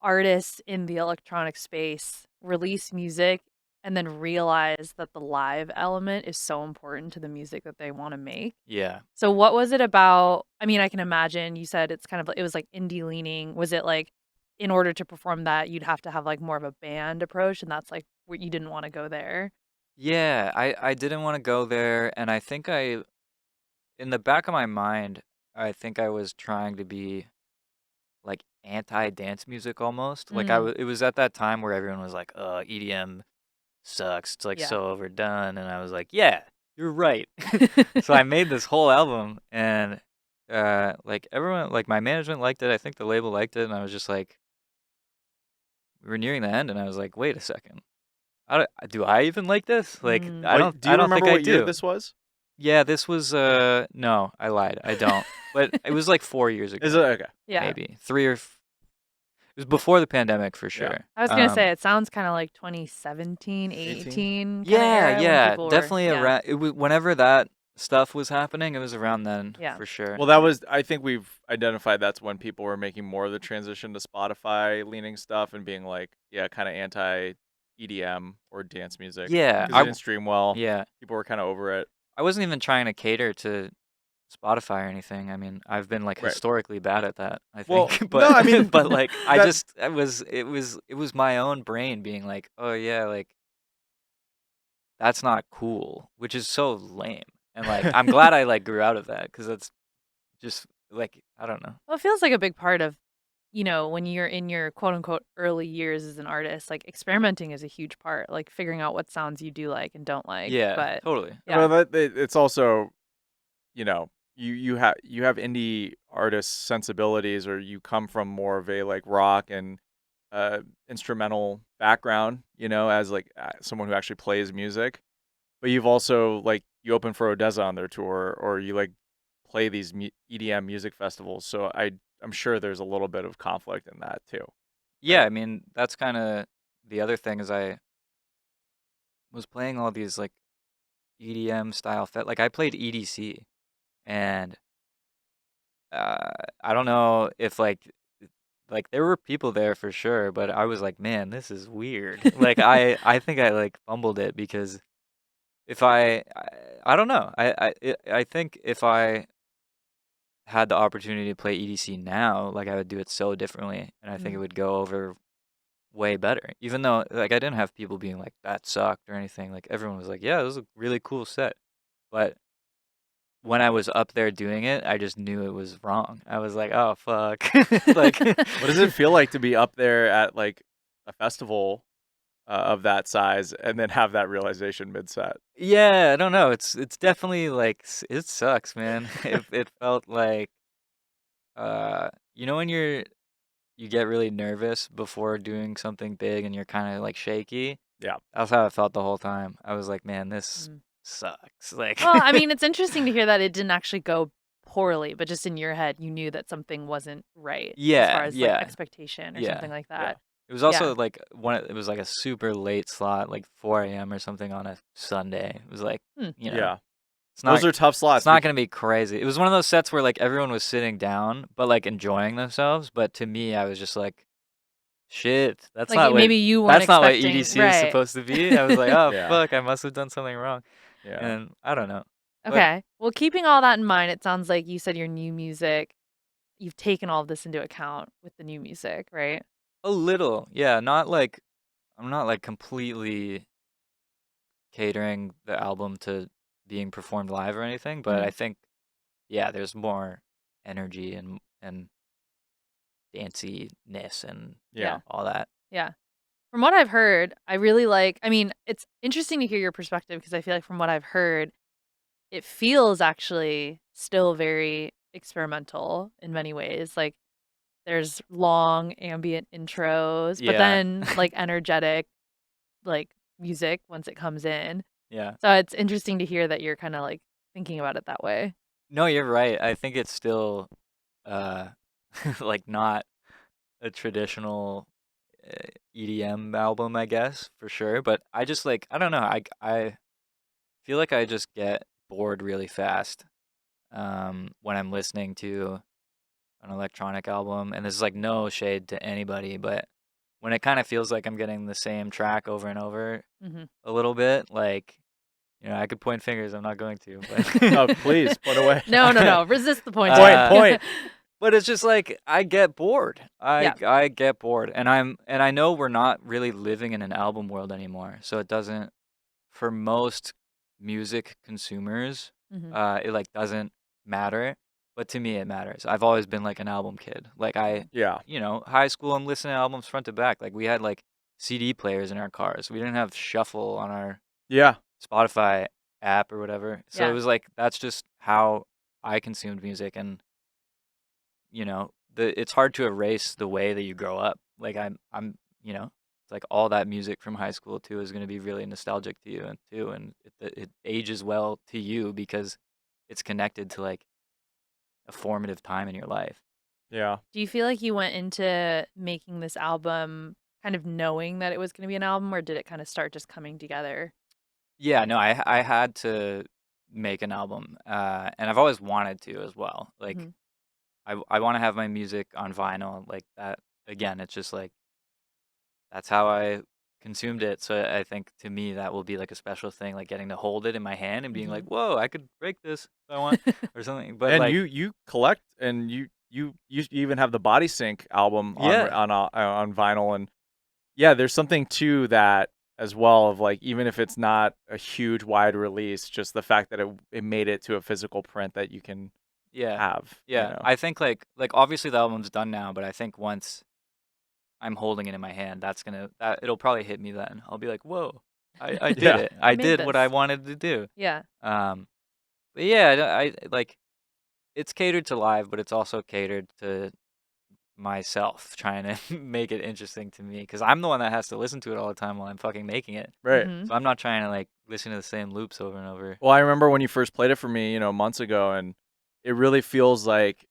Speaker 2: artists in the electronic space release music and then realize that the live element is so important to the music that they want to make.
Speaker 3: Yeah.
Speaker 2: So what was it about? I mean, I can imagine you said it's kind of, it was like indie leaning. Was it like in order to perform that, you'd have to have like more of a band approach, and that's like where you didn't want to go there?
Speaker 3: Yeah, I didn't want to go there, and I think in the back of my mind, I think I was trying to be like anti-dance music almost. Like it was at that time where everyone was like, EDM sucks. It's like
Speaker 2: Yeah.
Speaker 3: so overdone. And I was like, yeah, you're right. So I made this whole album, and like everyone, like my management liked it. I think the label liked it, and I was just like, we were nearing the end, and I was like, wait a second. Do I even like this? Like, I don't
Speaker 1: Do you remember
Speaker 3: think I
Speaker 1: what year
Speaker 3: do.
Speaker 1: this was?
Speaker 3: Yeah, this was no, I lied. I don't. But it was like 4 years ago.
Speaker 1: Is it okay?
Speaker 2: Yeah.
Speaker 3: Maybe 3 or it was before the pandemic for sure.
Speaker 2: I was going to say, it sounds kind of like 2017, 18.
Speaker 3: Yeah, definitely around. It was whenever that stuff was happening. It was around then,
Speaker 2: Yeah.
Speaker 3: for sure.
Speaker 1: Well, that was, I think we've identified that's when people were making more of the transition to Spotify leaning stuff and being like, yeah, kind of anti EDM or dance music
Speaker 3: Yeah,
Speaker 1: because it didn't stream well.
Speaker 3: yeah.
Speaker 1: People were kind of over it.
Speaker 3: I wasn't even trying to cater to Spotify or anything. I mean, I've been like
Speaker 1: Right.
Speaker 3: historically bad at that, I
Speaker 1: Well,
Speaker 3: think.
Speaker 1: no, I mean,
Speaker 3: but like
Speaker 1: that-
Speaker 3: it was my own brain being like, "Oh yeah, like that's not cool," which is so lame. And like I'm glad I like grew out of that cuz that's just like I don't know.
Speaker 2: Well, it feels like a big part of, when you're in your quote unquote early years as an artist, like experimenting is a huge part, like figuring out what sounds you do like and don't like.
Speaker 3: Yeah,
Speaker 2: But
Speaker 3: totally.
Speaker 2: yeah.
Speaker 1: Well, it's also, you have indie artist sensibilities, or you come from more of a like rock and instrumental background, as like someone who actually plays music. But you've also like you open for Odessa on their tour, or you like play these EDM music festivals. So I'm sure there's a little bit of conflict in that too.
Speaker 3: Yeah,
Speaker 1: Right.
Speaker 3: I mean, that's kind of the other thing is I was playing all these like EDM style like I played EDC and I don't know if like there were people there for sure, but I was like, man, this is weird. Like I think I like fumbled it because if I don't know. I think if I had the opportunity to play EDC now, like I would do it so differently and I think it
Speaker 2: Mm.
Speaker 3: would go over way better. Even though like I didn't have people being like that sucked or anything. Like everyone was like, yeah, it was a really cool set. But when I was up there doing it, I just knew it was wrong. I was like, oh fuck. Like
Speaker 1: What does it feel like to be up there at like a festival of that size and then have that realization mid-set?
Speaker 3: yeah, I don't know. It's definitely like it sucks, man. It felt like when you get really nervous before doing something big and you're kind of like shaky.
Speaker 1: Yeah.
Speaker 3: That's how I felt the whole time. I was like, man, this
Speaker 2: Mm.
Speaker 3: sucks. Like
Speaker 2: Well, I mean, it's interesting to hear that it didn't actually go poorly, but just in your head, you knew that something wasn't right as far
Speaker 3: yeah,
Speaker 2: as like
Speaker 3: yeah,
Speaker 2: expectation or
Speaker 3: yeah.
Speaker 2: something like
Speaker 1: Yeah.
Speaker 2: that.
Speaker 3: It was
Speaker 2: Yeah.
Speaker 3: also like it was like a super late slot, like 4 a.m. or something on a Sunday. It was like,
Speaker 2: Hmm.
Speaker 1: Yeah.
Speaker 3: it's
Speaker 1: Those
Speaker 3: not
Speaker 1: are tough
Speaker 3: it's
Speaker 1: slots.
Speaker 3: not gonna be crazy. It was one of those sets where like everyone was sitting down, but like enjoying themselves. But to me, I was just like, shit,
Speaker 2: Like maybe you weren't
Speaker 3: that's not what
Speaker 2: expecting,
Speaker 3: EDC is
Speaker 2: right?
Speaker 3: supposed to be. I was like, oh
Speaker 1: Yeah.
Speaker 3: fuck, I must have done something wrong,
Speaker 1: Yeah.
Speaker 3: and I don't know. But
Speaker 2: Okay. Well, keeping all that in mind, it sounds like you said your new music, you've taken all of this into account with the new music, right?
Speaker 3: a little, yeah, not like I'm not like completely catering the album to being performed live or anything, but I
Speaker 2: Mhm.
Speaker 3: think yeah, there's more energy and danciness and
Speaker 1: Yeah.
Speaker 3: all that.
Speaker 2: Yeah. From what I've heard, I really I mean, it's interesting to hear your perspective because I feel like from what I've heard, it feels actually still very experimental in many ways. Like there's long ambient intros, but
Speaker 3: Yeah.
Speaker 2: then like energetic like music once it comes in.
Speaker 3: Yeah.
Speaker 2: So it's interesting to hear that you're kind of like thinking about it that way.
Speaker 3: No, you're right. I think it's still uh like not a traditional EDM album, I guess, for sure, but I just like I don't know. I feel like I just get bored really fast when I'm listening to an electronic album, and there's like no shade to anybody, but when it kind of feels like I'm getting the same track over and over
Speaker 2: Mhm.
Speaker 3: a little bit, like I could point fingers. I'm not going to,
Speaker 1: Oh,
Speaker 3: but
Speaker 1: please, put away.
Speaker 2: No. Resist the point.
Speaker 1: Point.
Speaker 3: but it's just like I get bored.
Speaker 2: Yeah.
Speaker 3: I get bored, and I know we're not really living in an album world anymore, so it doesn't for most music consumers,
Speaker 2: Mhm.
Speaker 3: it like doesn't matter, but to me it matters. I've always been like an album kid. Like
Speaker 1: Yeah.
Speaker 3: high school, I'm listening to albums front to back. Like we had like CD players in our cars. We didn't have shuffle on our
Speaker 1: Yeah.
Speaker 3: Spotify app or whatever. So it
Speaker 2: Yeah.
Speaker 3: was like that's just how I consumed music, and it's hard to erase the way that you grow up. Like it's like all that music from high school too is going to be really nostalgic to you and too, and it ages well to you because it's connected to like a formative time in your life.
Speaker 1: Yeah.
Speaker 2: Do you feel like you went into making this album kind of knowing that it was going to be an album, or did it kind of start just coming together?
Speaker 3: Yeah, no, I had to make an album, and I've always wanted to as well. Like
Speaker 2: Mhm.
Speaker 3: I want to have my music on vinyl like that again. It's just like that's how I consumed it. So I think to me that will be like a special thing, like getting to hold it in my hand and being like, whoa, I could break this if I want or something. But
Speaker 1: And
Speaker 3: like,
Speaker 1: you collect, and you even have the Body Sync album
Speaker 3: yeah,
Speaker 1: on vinyl, and yeah, there's something to that as well, of like, even if it's not a huge wide release, just the fact that it made it to a physical print that you can
Speaker 3: yeah,
Speaker 1: have,
Speaker 3: yeah. I think like obviously the album's done now, but I think once I'm holding it in my hand, that it'll probably hit me then. I'll be like, whoa, I did
Speaker 1: Yeah.
Speaker 3: it. I
Speaker 2: made
Speaker 3: did what I
Speaker 2: this.
Speaker 3: wanted to do.
Speaker 2: Yeah.
Speaker 3: But yeah, I like it's catered to live, but it's also catered to myself trying to make it interesting to me because I'm the one that has to listen to it all the time while I'm fucking making it.
Speaker 1: Right.
Speaker 3: So I'm not trying to like listen to the same loops over and over.
Speaker 1: Well, I remember when you first played it for me, months ago, and it really feels like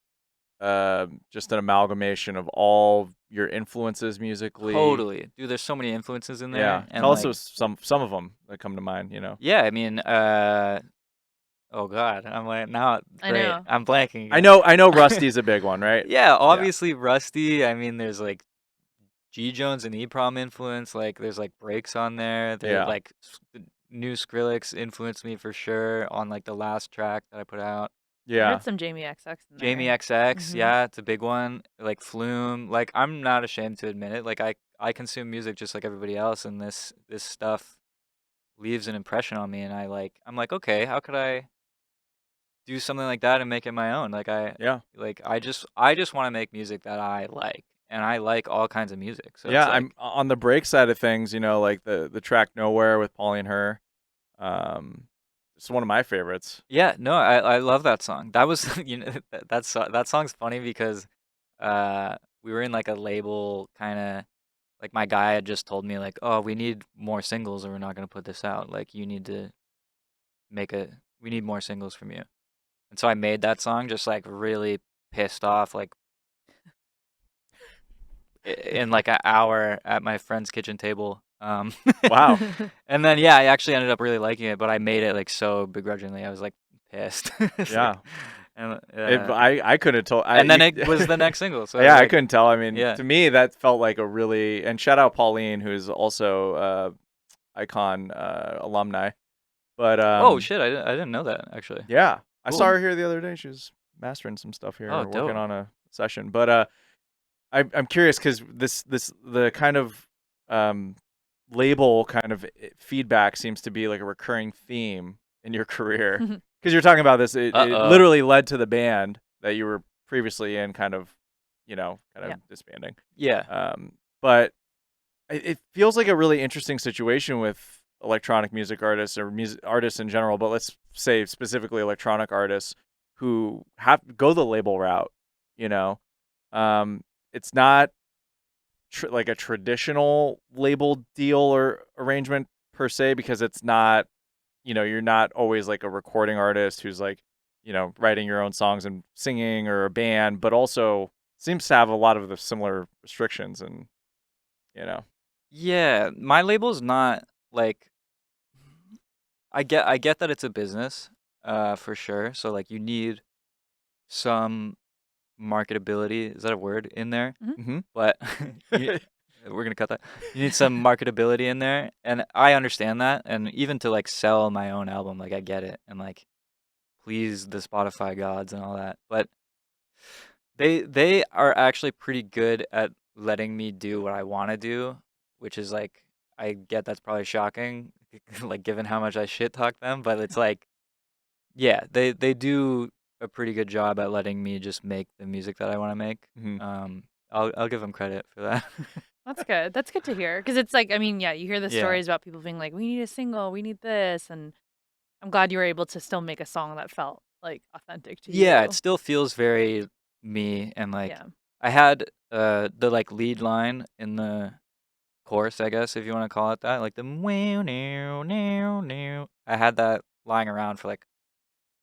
Speaker 1: just an amalgamation of all your influences musically.
Speaker 3: Totally, dude. There's so many influences in
Speaker 1: Yeah.
Speaker 3: there, and
Speaker 1: Tell us
Speaker 3: like,
Speaker 1: some of them that come to mind.
Speaker 3: yeah. I mean, oh god, I'm like now.
Speaker 2: I
Speaker 3: Great,
Speaker 2: know.
Speaker 3: I'm blanking.
Speaker 1: I
Speaker 3: Again.
Speaker 1: know Rusty's a big one, right?
Speaker 3: Yeah, obviously Rusty. I mean, there's like G Jones and EPROM influence. Like, there's like breaks on there. They're
Speaker 1: Yeah.
Speaker 3: like the new Skrillex influenced me for sure on like the last track that I put out.
Speaker 2: I
Speaker 1: Yeah.
Speaker 2: heard some Jamie XX in there.
Speaker 3: Jamie XX,
Speaker 2: Mhm.
Speaker 3: yeah, it's a big one. Like Flume, like I'm not ashamed to admit it. Like I consume music just like everybody else, and this stuff leaves an impression on me. And I'm like, okay, how could I do something like that and make it my own? Like
Speaker 1: Yeah.
Speaker 3: I just want to make music that I like, and I like all kinds of music. So
Speaker 1: Yeah,
Speaker 3: it's like,
Speaker 1: I'm on the break side of things, like the track Nowhere with Pauly and Her. It's one of my favorites.
Speaker 3: yeah, no, I love that song. That was that song's funny because we were in like a label kind of. Like my guy had just told me like, "Oh, we need more singles or we're not going to put this out. Like you need to we need more singles from you." And so I made that song just like really pissed off like in like an hour at my friend's kitchen table.
Speaker 1: Wow.
Speaker 3: And then yeah, I actually ended up really liking it, but I made it like so begrudgingly. I was like pissed. It's
Speaker 1: Yeah.
Speaker 3: and
Speaker 1: I couldn't tell.
Speaker 3: and then it was the next single. So
Speaker 1: Yeah, I
Speaker 3: like,
Speaker 1: couldn't tell. I mean,
Speaker 3: yeah.
Speaker 1: to me, that felt like a really, and shout out Pauline, who's also Icon alumni. But
Speaker 3: Oh shit, I didn't know that actually.
Speaker 1: yeah, I
Speaker 3: Cool.
Speaker 1: saw her here the other day. She was mastering some stuff here,
Speaker 3: Oh,
Speaker 1: working
Speaker 3: dope.
Speaker 1: on a session. But I'm curious because the kind of label kind of feedback seems to be like a recurring theme in your career. Because you're talking about this, it literally led to the band that you were previously in, kind of disbanding.
Speaker 3: Yeah.
Speaker 1: But it feels like a really interesting situation with electronic music artists or music artists in general. But let's say specifically electronic artists who have to go the label route. It's not like a traditional label deal or arrangement per se, because it's not, you're not always like a recording artist who's like, writing your own songs and singing, or a band, but also seems to have a lot of the similar restrictions and,
Speaker 3: Yeah, my label's not like I get that it's a business, for sure. So like you need some marketability, is that a word, in there?
Speaker 1: Mm-hmm.
Speaker 3: But we're gonna cut that. You need some marketability in there, and I understand that. And even to like sell my own album, like I get it, and like please the Spotify gods and all that. But they are actually pretty good at letting me do what I want to do, which is like I get that's probably shocking, like given how much I shit talk them, but it's like yeah, they do a pretty good job at letting me just make the music that I want to make.
Speaker 1: Mm-hmm.
Speaker 3: I'll give them credit for that.
Speaker 2: That's good. That's good to hear. Because it's like, I mean, yeah, you hear the
Speaker 3: Yeah.
Speaker 2: stories about people being like, we need a single, we need this. And I'm glad you were able to still make a song that felt like authentic to you.
Speaker 3: Yeah, it still feels very me, and like
Speaker 2: Yeah.
Speaker 3: I had the like lead line in the chorus, I guess if you want to call it that, like the wow now now now. I had that lying around for like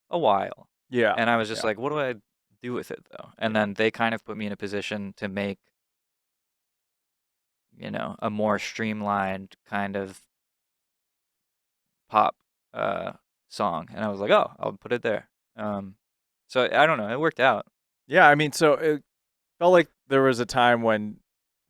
Speaker 3: a while.
Speaker 1: Yeah.
Speaker 3: And I was just
Speaker 1: Yeah.
Speaker 3: like, what do I do with it though? And then they kind of put me in a position to make, a more streamlined kind of pop song. And I was like, oh, I'll put it there. So I don't know, it worked out.
Speaker 1: Yeah, I mean, so it felt like there was a time when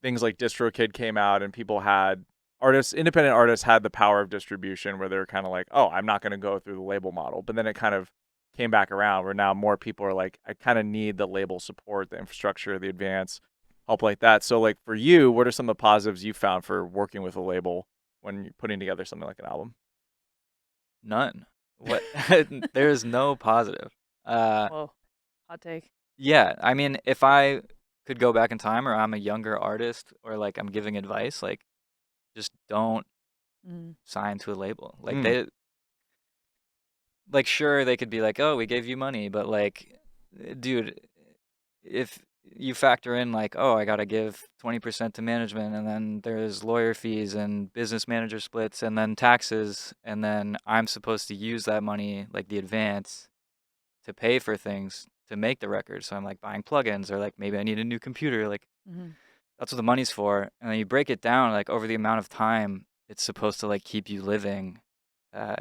Speaker 1: things like DistroKid came out and people had independent artists had the power of distribution where they were kind of like, oh, I'm not going to go through the label model. But then it kind of came back around where now more people are like, I kind of need the label support, the infrastructure, the advance help like that. So like for you, what are some of the positives you found for working with a label when you're putting together something like an album?
Speaker 3: None. What? There's no positive.
Speaker 2: Whoa, hot take.
Speaker 3: Yeah, I mean, if I could go back in time, or I'm a younger artist, or like I'm giving advice, like just don't
Speaker 2: Mm.
Speaker 3: sign to a label. Like
Speaker 1: Mm.
Speaker 3: like sure they could be like, "Oh, we gave you money," but like, dude, if you factor in like, "Oh, I gotta give 20% to management, and then there's lawyer fees and business manager splits, and then taxes, and then I'm supposed to use that money, like the advance, to pay for things to make the record." So I'm like buying plugins, or like maybe I need a new computer. Like
Speaker 2: Mhm.
Speaker 3: that's what the money's for. And then you break it down like over the amount of time it's supposed to like keep you living.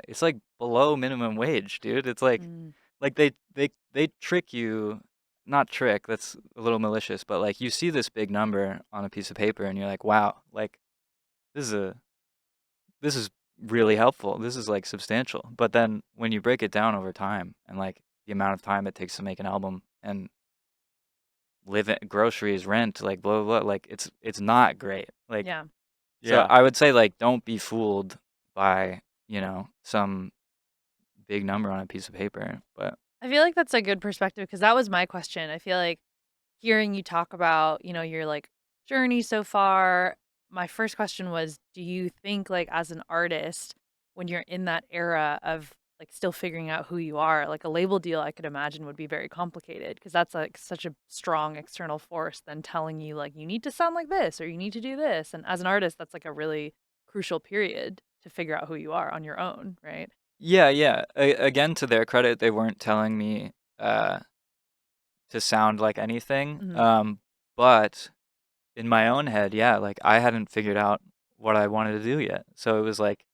Speaker 3: It's like below minimum wage, dude. It's
Speaker 2: Mm.
Speaker 3: like they trick you, not trick, that's a little malicious, but like you see this big number on a piece of paper and you're like, wow, like this is a this is really helpful. This is like substantial. But then when you break it down over time and like the amount of time it takes to make an album and live in groceries, rent, like blah blah blah, like it's not great. Like
Speaker 2: Yeah.
Speaker 3: so
Speaker 1: Yeah.
Speaker 3: I would say like don't be fooled by, some big number on a piece of paper. But
Speaker 2: I feel like that's a good perspective because that was my question. I feel like hearing you talk about, your like journey so far, my first question was, do you think like as an artist, when you're in that era of like still figuring out who you are, like a label deal I could imagine would be very complicated because that's like such a strong external force then telling you like you need to sound like this or you need to do this. And as an artist, that's like a really crucial period to figure out who you are on your own, right?
Speaker 3: yeah, yeah. Again, to their credit, they weren't telling me uh to sound like anything.
Speaker 2: Hmm.
Speaker 3: But in my own head, yeah, like I hadn't figured out what I wanted to do yet. So it was like,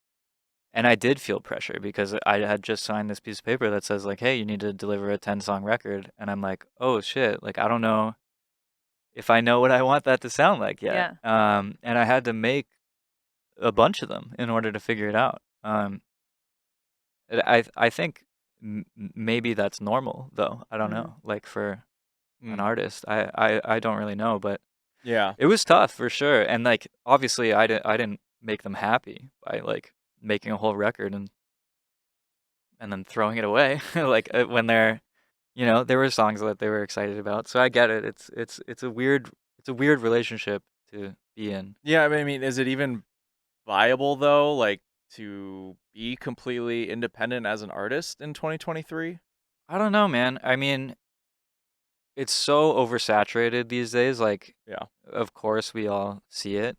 Speaker 3: and I did feel pressure because I had just signed this piece of paper that says like, hey, you need to deliver a 10-song record. And I'm like, oh shit, like I don't know if I know what I want that to sound like yet.
Speaker 2: Yeah.
Speaker 3: And I had to make a bunch of them in order to figure it out. I think maybe that's normal though. I don't
Speaker 2: Hmm.
Speaker 3: know. Like for an
Speaker 1: Mm.
Speaker 3: artist, I don't really know, but
Speaker 1: Yeah.
Speaker 3: it was tough for sure. And like obviously I didn't make them happy by like making a whole record and then throwing it away. Like when there were songs that they were excited about. So I get it. It's a weird relationship to be in.
Speaker 1: Yeah, I mean, is it even viable though, like to be completely independent as an artist in 2023?
Speaker 3: I don't know, man. I mean, it's so oversaturated these days. Like,
Speaker 1: Yeah.
Speaker 3: of course we all see it.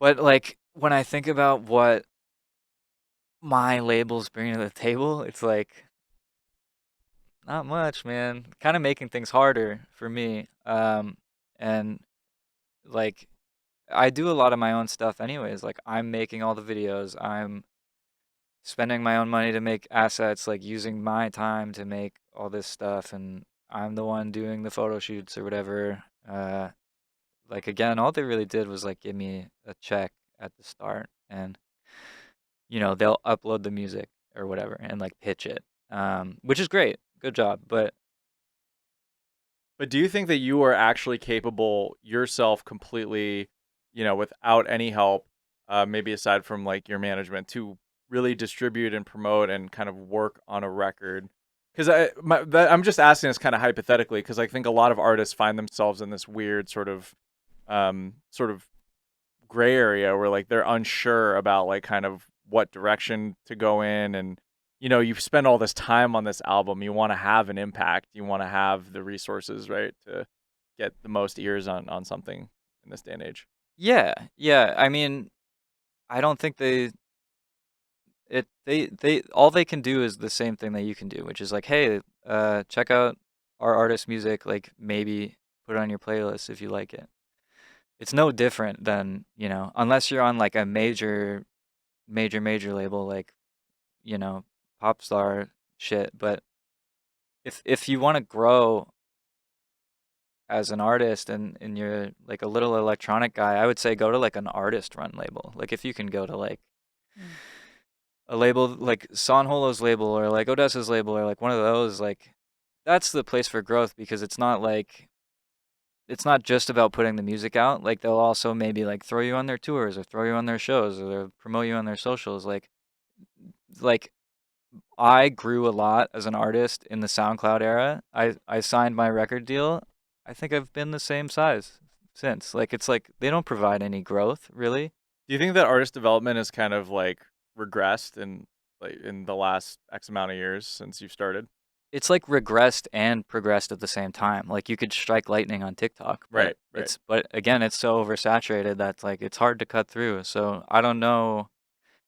Speaker 3: But like when I think about what my labels bring to the table, it's like not much, man. Kind of making things harder for me. And like I do a lot of my own stuff anyways. Like I'm making all the videos. I'm spending my own money to make assets, like using my time to make all this stuff, and I'm the one doing the photo shoots or whatever. Like again, all they really did was like give me a check at the start, and they'll upload the music or whatever and like pitch it, which is great, good job. But
Speaker 1: But do you think that you are actually capable yourself completely, without any help, maybe aside from like your management, to really distribute and promote and kind of work on a record? Because I'm just asking this kind of hypothetically because I think a lot of artists find themselves in this weird sort of gray area where like they're unsure about like kind of what direction to go in, and you spend all this time on this album, you want to have an impact, you want to have the resources, right, to get the most ears on something in this day and age.
Speaker 3: yeah, yeah, I mean, I don't think they all they can do is the same thing that you can do, which is like, hey, check out our artist music, like maybe put it on your playlist if you like it. It's no different than, unless you're on like a major label, like, you know, pop star shit. But if you want to grow as an artist and you're like a little electronic guy, I would say go to like an artist run label. Like if you can go to like
Speaker 2: Mm.
Speaker 3: a label like San Holo's label or like Odessa's label or like one of those, like that's the place for growth because it's not just about putting the music out. Like they'll also maybe like throw you on their tours or throw you on their shows or they'll promote you on their socials. Like I grew a lot as an artist in the SoundCloud era. I signed my record deal. I think I've been the same size since. Like it's like they don't provide any growth really.
Speaker 1: Do you think that artist development has kind of like regressed in the last X amount of years since you've started?
Speaker 3: It's like regressed and progressed at the same time. Like you could strike lightning on TikTok,
Speaker 1: Right,
Speaker 3: but
Speaker 1: right.
Speaker 3: but again, it's so oversaturated that like it's hard to cut through. So I don't know.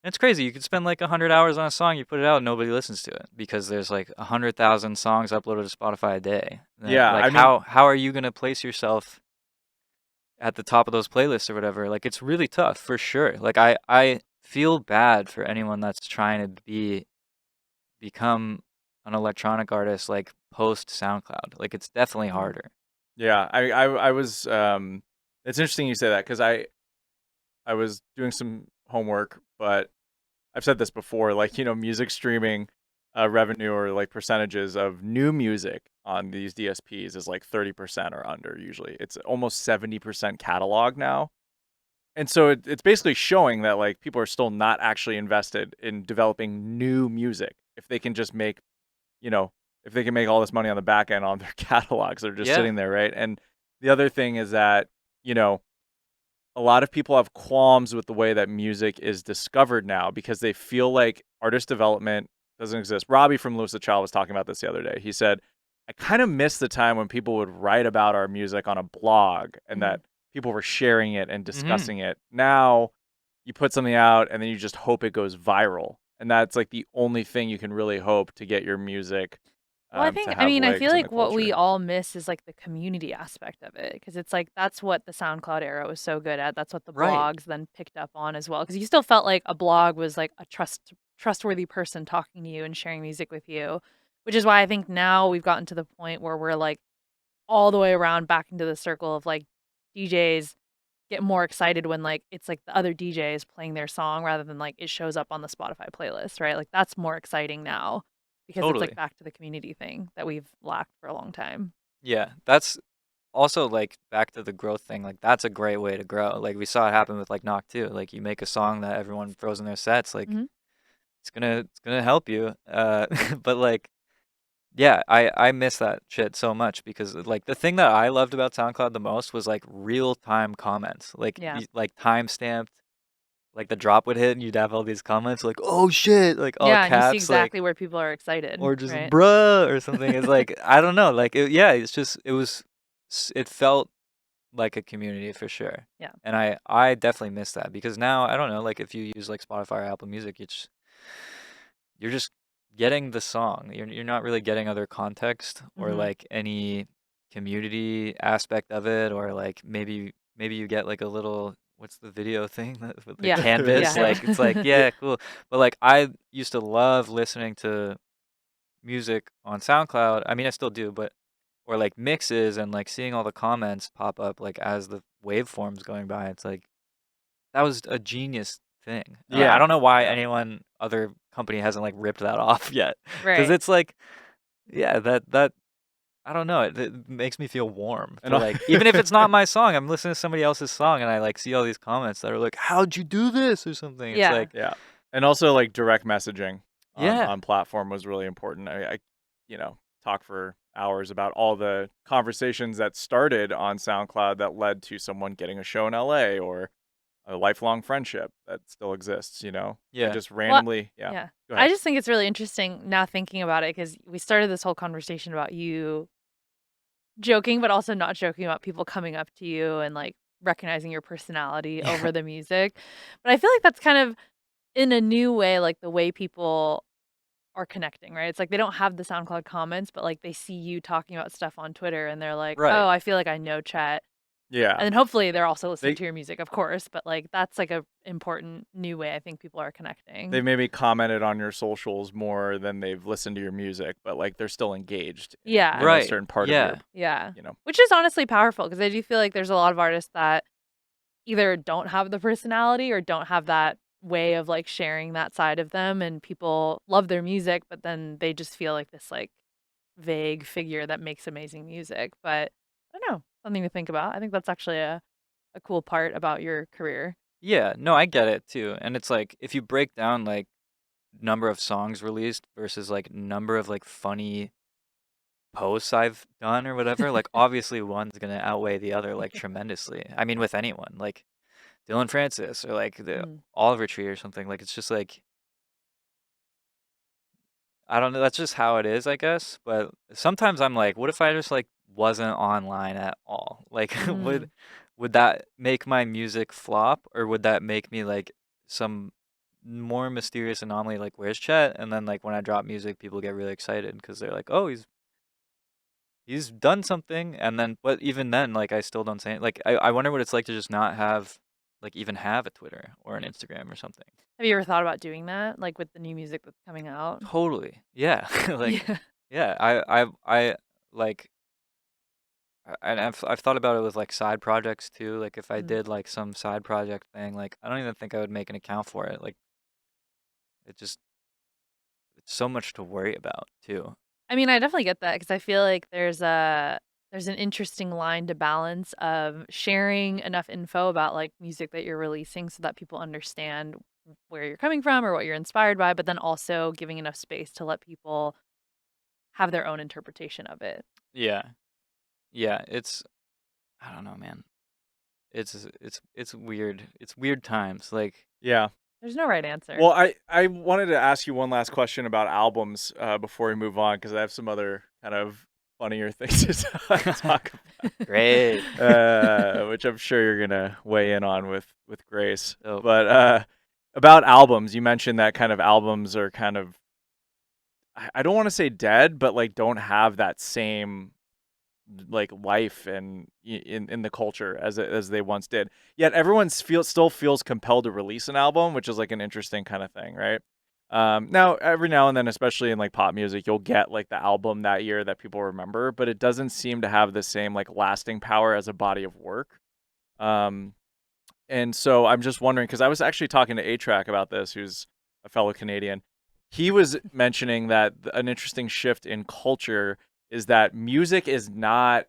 Speaker 3: And it's crazy. You could spend like 100 hours on a song, you put it out, and nobody listens to it because there's like 100,000 songs uploaded to Spotify a day.
Speaker 1: Yeah,
Speaker 3: Like
Speaker 1: I mean,
Speaker 3: how are you gonna place yourself at the top of those playlists or whatever? Like it's really tough for sure. Like I feel bad for anyone that's trying to become an electronic artist like post SoundCloud. Like it's definitely
Speaker 2: Mm.
Speaker 3: harder.
Speaker 1: yeah, I was it's interesting you say that because I was doing some homework, but I've said this before, like, music streaming revenue or like percentages of new music on these DSPs is like 30% or under usually. It's almost 70% catalog now. And so it's basically showing that like people are still not actually invested in developing new music. If they can just make, you know, if they can make all this money on the back end on their catalogs, they're just
Speaker 3: Yeah.
Speaker 1: sitting there, right? And the other thing is that, you know, a lot of people have qualms with the way that music is discovered now because they feel like artist development doesn't exist. Robbie from Lewis the Child was talking about this the other day. He said, I kind of miss the time when people would write about our music on a blog and
Speaker 2: Mhm.
Speaker 1: that people were sharing it and
Speaker 3: Mm-hmm.
Speaker 1: discussing it. Now you put something out and then you just hope it goes viral. And that's like the only thing you can really hope to get your music
Speaker 2: Well, I
Speaker 1: to
Speaker 2: think, I
Speaker 1: have
Speaker 2: mean, I feel
Speaker 1: legs in the
Speaker 2: like what we
Speaker 1: culture.
Speaker 2: all miss is like the community aspect of it because it's like that's what the SoundCloud era was so good at. That's what the
Speaker 3: Right.
Speaker 2: blogs then picked up on as well because you still felt like a blog was like a trustworthy person talking to you and sharing music with you, which is why I think now we've gotten to the point where we're like all the way around back into the circle of like DJs get more excited when like it's like the other DJ is playing their song rather than like it shows up on the Spotify playlist, right? Like that's more exciting now because it's like
Speaker 3: Totally.
Speaker 2: back to the community thing that we've lacked for a long time.
Speaker 3: Yeah. That's also like back to the growth thing. Like that's a great way to grow. Like we saw it happen with like Knock too. Like you make a song that everyone throws in their sets, like
Speaker 2: Mhm.
Speaker 3: it's gonna help you. But like yeah, I miss that shit so much because like the thing that I loved about SoundCloud the most was like real time comments. Like
Speaker 2: Yeah.
Speaker 3: like time stamped, like the drop would hit and you'd have all these comments like, "Oh shit," like all
Speaker 2: Yeah, and you see
Speaker 3: caps like
Speaker 2: exactly where people are excited,
Speaker 3: or just
Speaker 2: right?
Speaker 3: bruh or something. It's like I don't know, like yeah, it's just it felt like a community for sure.
Speaker 2: Yeah.
Speaker 3: And I definitely miss that because now I don't know, like if you use like Spotify or Apple Music, you're just getting the song. You're not really getting other context or
Speaker 2: Mhm.
Speaker 3: like any community aspect of it or like maybe you get like a little what's the video thing that with the
Speaker 2: Yeah.
Speaker 3: canvas
Speaker 2: Yeah.
Speaker 3: like it's like yeah, cool. But like I used to love listening to music on SoundCloud. I mean, I still do, but or like mixes and like seeing all the comments pop up like as the waveforms going by. It's like that was a genius thing. I
Speaker 2: Yeah.
Speaker 3: don't know why
Speaker 1: Yeah.
Speaker 3: anyone other company hasn't like ripped that off yet, because
Speaker 2: Right.
Speaker 3: it's like yeah, that I don't know. It makes me feel warm
Speaker 1: And
Speaker 3: to like even if it's not my song, I'm listening to somebody else's song and I like see all these comments that are like, "How'd you do this?" or something. It's
Speaker 2: Yeah.
Speaker 3: like
Speaker 1: yeah. And also like direct messaging
Speaker 3: yeah,
Speaker 1: on platform was really important. I talk for hours about all the conversations that started on SoundCloud that led to someone getting a show in LA or a lifelong friendship that still exists. I
Speaker 3: yeah,
Speaker 1: just
Speaker 2: Well,
Speaker 1: randomly, yeah.
Speaker 2: yeah.
Speaker 1: Go
Speaker 2: I
Speaker 1: ahead.
Speaker 2: just think it's really interesting now thinking about it because we started this whole conversation about you joking, but also not joking about people coming up to you and like recognizing your personality
Speaker 3: yeah,
Speaker 2: over the music. But I feel like that's kind of in a new way, like the way people are connecting, right? It's like they don't have the SoundCloud comments, but like they see you talking about stuff on Twitter and they're like,
Speaker 3: right,
Speaker 2: oh, I feel like I know Chet.
Speaker 1: Yeah.
Speaker 2: And then hopefully they're also listening
Speaker 1: They
Speaker 2: to your music, of course, but like that's like a important new way I think people are
Speaker 1: they
Speaker 2: connecting.
Speaker 1: maybe commented on your socials more than they've listened to your music, but like they're still engaged
Speaker 2: Yeah.
Speaker 1: in a
Speaker 3: Right.
Speaker 1: certain part of
Speaker 3: Yeah.
Speaker 1: your,
Speaker 2: Yeah.
Speaker 1: you know.
Speaker 2: Which is honestly powerful because I do feel like there's a lot of artists that either don't have the personality or don't have that way of like sharing that side of them, and people love their music, but then they just feel like this like vague figure that makes amazing music. But I don't know, something to think about. I think that's actually a cool part about your career.
Speaker 3: Yeah. No, I get it too. And it's like if you break down like number of songs released versus like number of like funny posts I've done or whatever, like obviously one's gonna outweigh the other like tremendously. I mean, with anyone, like Dylan Francis or like the
Speaker 2: Mm.
Speaker 3: Oliver Tree or something. Like it's just like I don't know. That's just how it is, I guess. But sometimes I'm like, what if I just like wasn't online at all? Like,
Speaker 2: Mm.
Speaker 3: would that make my music flop, or would that make me like some more mysterious anomaly? Like, where's Chet? And then like when I drop music, people get really excited because they're like, oh, he's done something. And then, but even then, like I still don't say it. Like, I wonder what it's like to just not have like even have a Twitter or an Instagram or something.
Speaker 2: Have you ever thought about doing that, like with the new music that's coming out?
Speaker 3: Totally. Yeah. Like,
Speaker 2: Yeah.
Speaker 3: yeah. I like. And I've thought about it with like side projects too. Like if I
Speaker 2: Mm.
Speaker 3: did like some side project thing, like I don't even think I would make an account for it. Like it just it's so much to worry about too.
Speaker 2: I mean, I definitely get that because I feel like there's an interesting line to balance of sharing enough info about like music that you're releasing so that people understand where you're coming from or what you're inspired by, but then also giving enough space to let people have their own interpretation of it.
Speaker 3: Yeah. Yeah, it's I don't know, man. It's weird. It's weird times. Like
Speaker 1: Yeah.
Speaker 2: There's no right answer.
Speaker 1: Well, I wanted to ask you one last question about albums before we move on, because I have some other kind of funnier things to talk
Speaker 3: great.
Speaker 1: about, which I'm sure you're gonna weigh in on with Grace.
Speaker 3: So
Speaker 1: But about albums, you mentioned that kind of albums are kind of, I don't want to say dead, but like don't have that same like life and in the culture as they once did. Yet everyone still feels compelled to release an album, which is like an interesting kind of thing, right? Now every now and then, especially in like pop music, you'll get like the album that year that people remember, but it doesn't seem to have the same like lasting power as a body of work. Um, and so I'm just wondering, because I was actually talking to A-Track about this, who's a fellow Canadian. He was mentioning that an interesting shift in culture is that music is not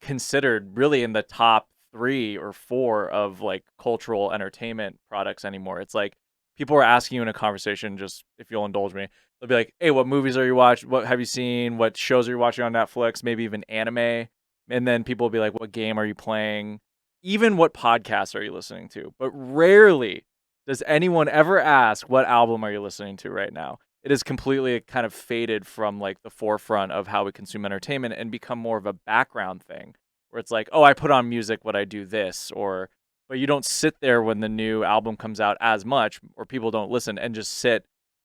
Speaker 1: considered really in the top 3 or 4 of like cultural entertainment products anymore. It's like people are asking you in a conversation, just if you'll indulge me, they'll be like, "Hey, what movies are you watching? What have you seen? What shows are you watching on Netflix? Maybe even anime." And then people will be like, "What game are you playing? Even what podcasts are you listening to?" But rarely does anyone ever ask, "What album are you listening to right now?" It is completely kind of faded from like the forefront of how we consume entertainment and become more of a background thing where it's like, oh, I put on music when I do this, or but you don't sit there when the new album comes out as much, or people don't listen and just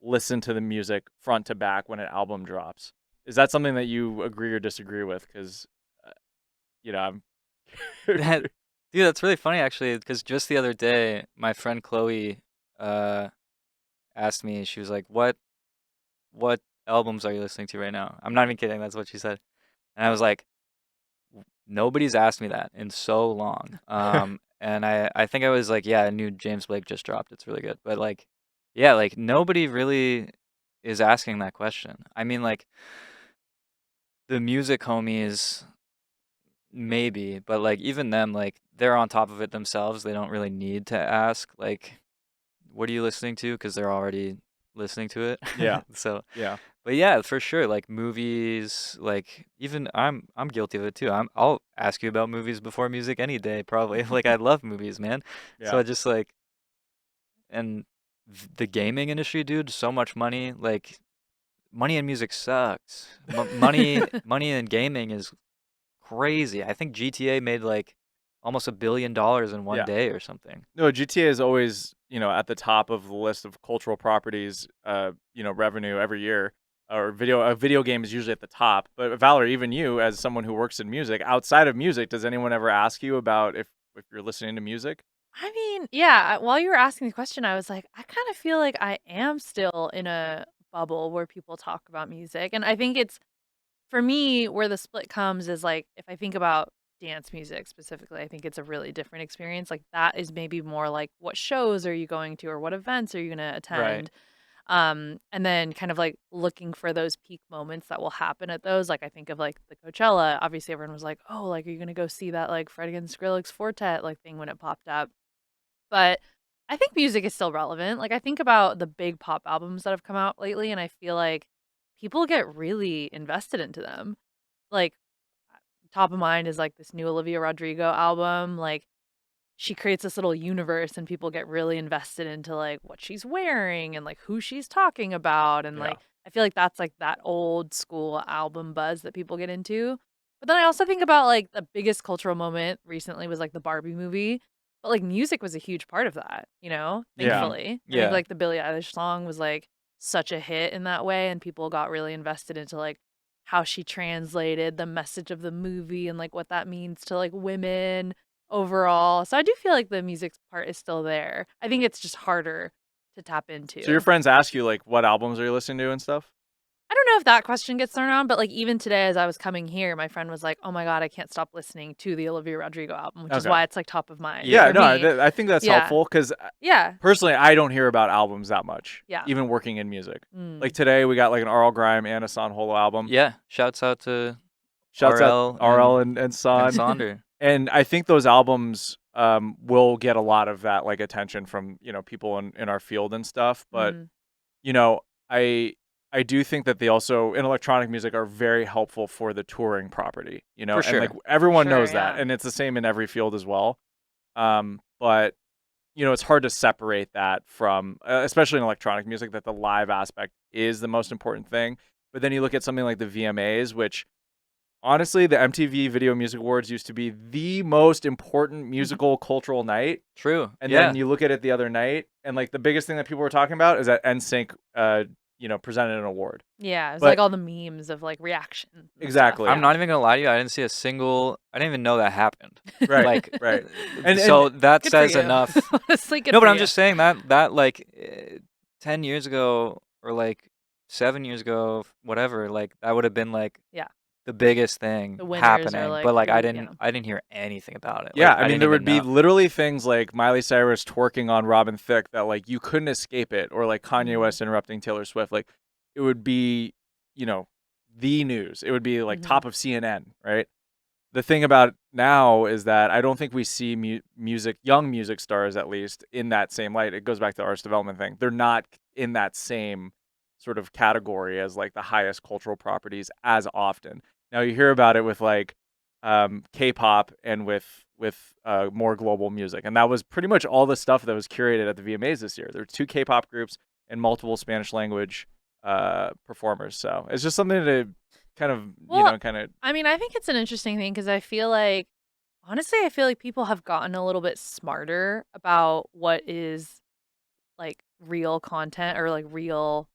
Speaker 1: listen to the music front to back when an album drops. Is that something that you agree or disagree with? Because I'm
Speaker 3: that dude, that's really funny actually, because just the other day, my friend Chloe uh asked me, she was like, what albums are you listening to right now? I'm not even kidding, that's what she said. And I was like, nobody's asked me that in so long. And I think I was like, yeah, I knew James Blake just dropped. It's really good. But like, yeah, like nobody really is asking that question. I mean, like the music homies, maybe, but like even them, like they're on top of it themselves. They don't really need to ask, like, what are you listening to? Because they're already listening to it.
Speaker 1: yeah,
Speaker 3: So,
Speaker 1: yeah,
Speaker 3: but yeah, for sure, like movies, like even I'm guilty of it too. I'll ask you about movies before music any day, probably. Like I love movies, man. So
Speaker 1: yeah,
Speaker 3: I just like and the gaming industry, dude, so much money. Like money in music sucks. Money in gaming is crazy. I think GTA made like almost $1 billion in one
Speaker 1: yeah.
Speaker 3: day or something.
Speaker 1: No, GTA is always, at the top of the list of cultural properties, revenue every year. or a video game is usually at the top. But Valerie, even you, as someone who works in music, outside of music, does anyone ever ask you about if you're listening to music?
Speaker 2: I mean, yeah, while you were asking the question, I was like, I kind of feel like I am still in a bubble where people talk about music. And I think it's, for me, where the split comes is like, if I think about dance music specifically, I think it's a really different experience. Like, that is maybe more like, what shows are you going to, or what events are you going to
Speaker 3: Right.
Speaker 2: attend? And then kind of like looking for those peak moments that will happen at those. Like, I think of like the Coachella. Obviously, everyone was like, "Oh, like, are you gonna go see that like Fred against Skrillex Fortet like thing when it popped up?" But I think music is still relevant. Like, I think about the big pop albums that have come out lately, and I feel like people get really invested into them. Like, top of mind is like this new Olivia Rodrigo album. Like, she creates this little universe and people get really invested into like what she's wearing and like who she's talking about, and
Speaker 1: Yeah.
Speaker 2: like I feel like that's like that old school album buzz that people get into. But then I also think about like the biggest cultural moment recently was like the Barbie movie, but like music was a huge part of that,
Speaker 1: Yeah.
Speaker 2: thankfully. I think
Speaker 3: Yeah.
Speaker 2: like the Billie Eilish song was like such a hit in that way, and people got really invested into like how she translated the message of the movie and like what that means to like women overall. So I do feel like the music part is still there. I think it's just harder to tap
Speaker 1: So your
Speaker 2: into.
Speaker 1: friends ask you like what albums are you listening to and stuff?
Speaker 2: I don't know if that question gets thrown around, but like even today as I was coming here, my friend was like, "Oh my god, I can't stop listening to the Olivia Rodrigo album," which is
Speaker 1: Okay.
Speaker 2: why it's like top of mind
Speaker 3: Yeah.
Speaker 1: Yeah,
Speaker 2: for
Speaker 1: no,
Speaker 2: me.
Speaker 1: I think that's
Speaker 2: Yeah.
Speaker 1: helpful because
Speaker 2: Yeah.
Speaker 1: personally, I don't hear about albums that much,
Speaker 2: Yeah.
Speaker 1: even working in music. Like
Speaker 2: Mm.
Speaker 1: today, we got like an RL Grime and a Son Holo album.
Speaker 3: Yeah. Shouts out to
Speaker 1: Shouts out
Speaker 3: RL
Speaker 1: RL and
Speaker 3: and
Speaker 1: Son.
Speaker 3: Sonder.
Speaker 1: And I think those albums will get a lot of that like attention from people in our field and stuff. But
Speaker 2: Mhm.
Speaker 1: you know, I I do think that they also in electronic music are very helpful for the touring property.
Speaker 3: For
Speaker 1: And like
Speaker 3: sure.
Speaker 1: everyone
Speaker 2: Sure,
Speaker 1: knows that,
Speaker 2: yeah.
Speaker 1: and it's the same in every field as well. But it's hard to separate that from, especially in electronic music, that the live aspect is the most important thing. But then you look at something like the VMAs, which honestly, the MTV Video Music Awards used to be the most important musical cultural night.
Speaker 3: True.
Speaker 1: And
Speaker 3: Yeah.
Speaker 1: then you look at it the other night, and like the biggest thing that people were talking about is that NSYNC, presented an award.
Speaker 2: Yeah, it's
Speaker 1: But
Speaker 2: like all the memes of like reaction and stuff.
Speaker 1: Exactly.
Speaker 3: I'm
Speaker 2: Yeah.
Speaker 3: not even gonna lie to you. I didn't see a single. I didn't even know that happened.
Speaker 1: Right,
Speaker 3: Like,
Speaker 1: right.
Speaker 3: so that
Speaker 2: Good for
Speaker 3: says
Speaker 2: you.
Speaker 3: enough.
Speaker 2: Honestly, good
Speaker 3: No,
Speaker 2: for
Speaker 3: but I'm
Speaker 2: you.
Speaker 3: just saying that like 10 years ago or like 7 years ago, whatever, like that would have been like
Speaker 2: Yeah.
Speaker 3: the biggest thing
Speaker 2: The winners are,
Speaker 3: happening.
Speaker 2: like,
Speaker 3: But like
Speaker 2: who-
Speaker 3: I
Speaker 2: yeah.
Speaker 3: didn't hear anything about it.
Speaker 1: Yeah,
Speaker 3: Like,
Speaker 1: I mean,
Speaker 3: didn't
Speaker 1: there
Speaker 3: even
Speaker 1: would be
Speaker 3: know.
Speaker 1: literally things like Miley Cyrus twerking on Robin Thicke that like you couldn't escape it, or like Kanye
Speaker 2: Mhm.
Speaker 1: West interrupting Taylor Swift. Like it would be, the news. It would be like
Speaker 2: Mhm.
Speaker 1: top of CNN, right? The thing about now is that I don't think we see young music stars at least in that same light. It goes back to the artist development thing. They're not in that same sort of category as like the highest cultural properties as often. Now you hear about it with like K-pop and with more global music, and that was pretty much all the stuff that was curated at the VMAs this year. There were 2 K-pop groups and multiple Spanish language performers. So it's just something to kind of
Speaker 2: Well,
Speaker 1: kind of
Speaker 2: I mean, I think it's an interesting thing because I feel like, honestly, I feel like people have gotten a little bit smarter about what is like real content or like real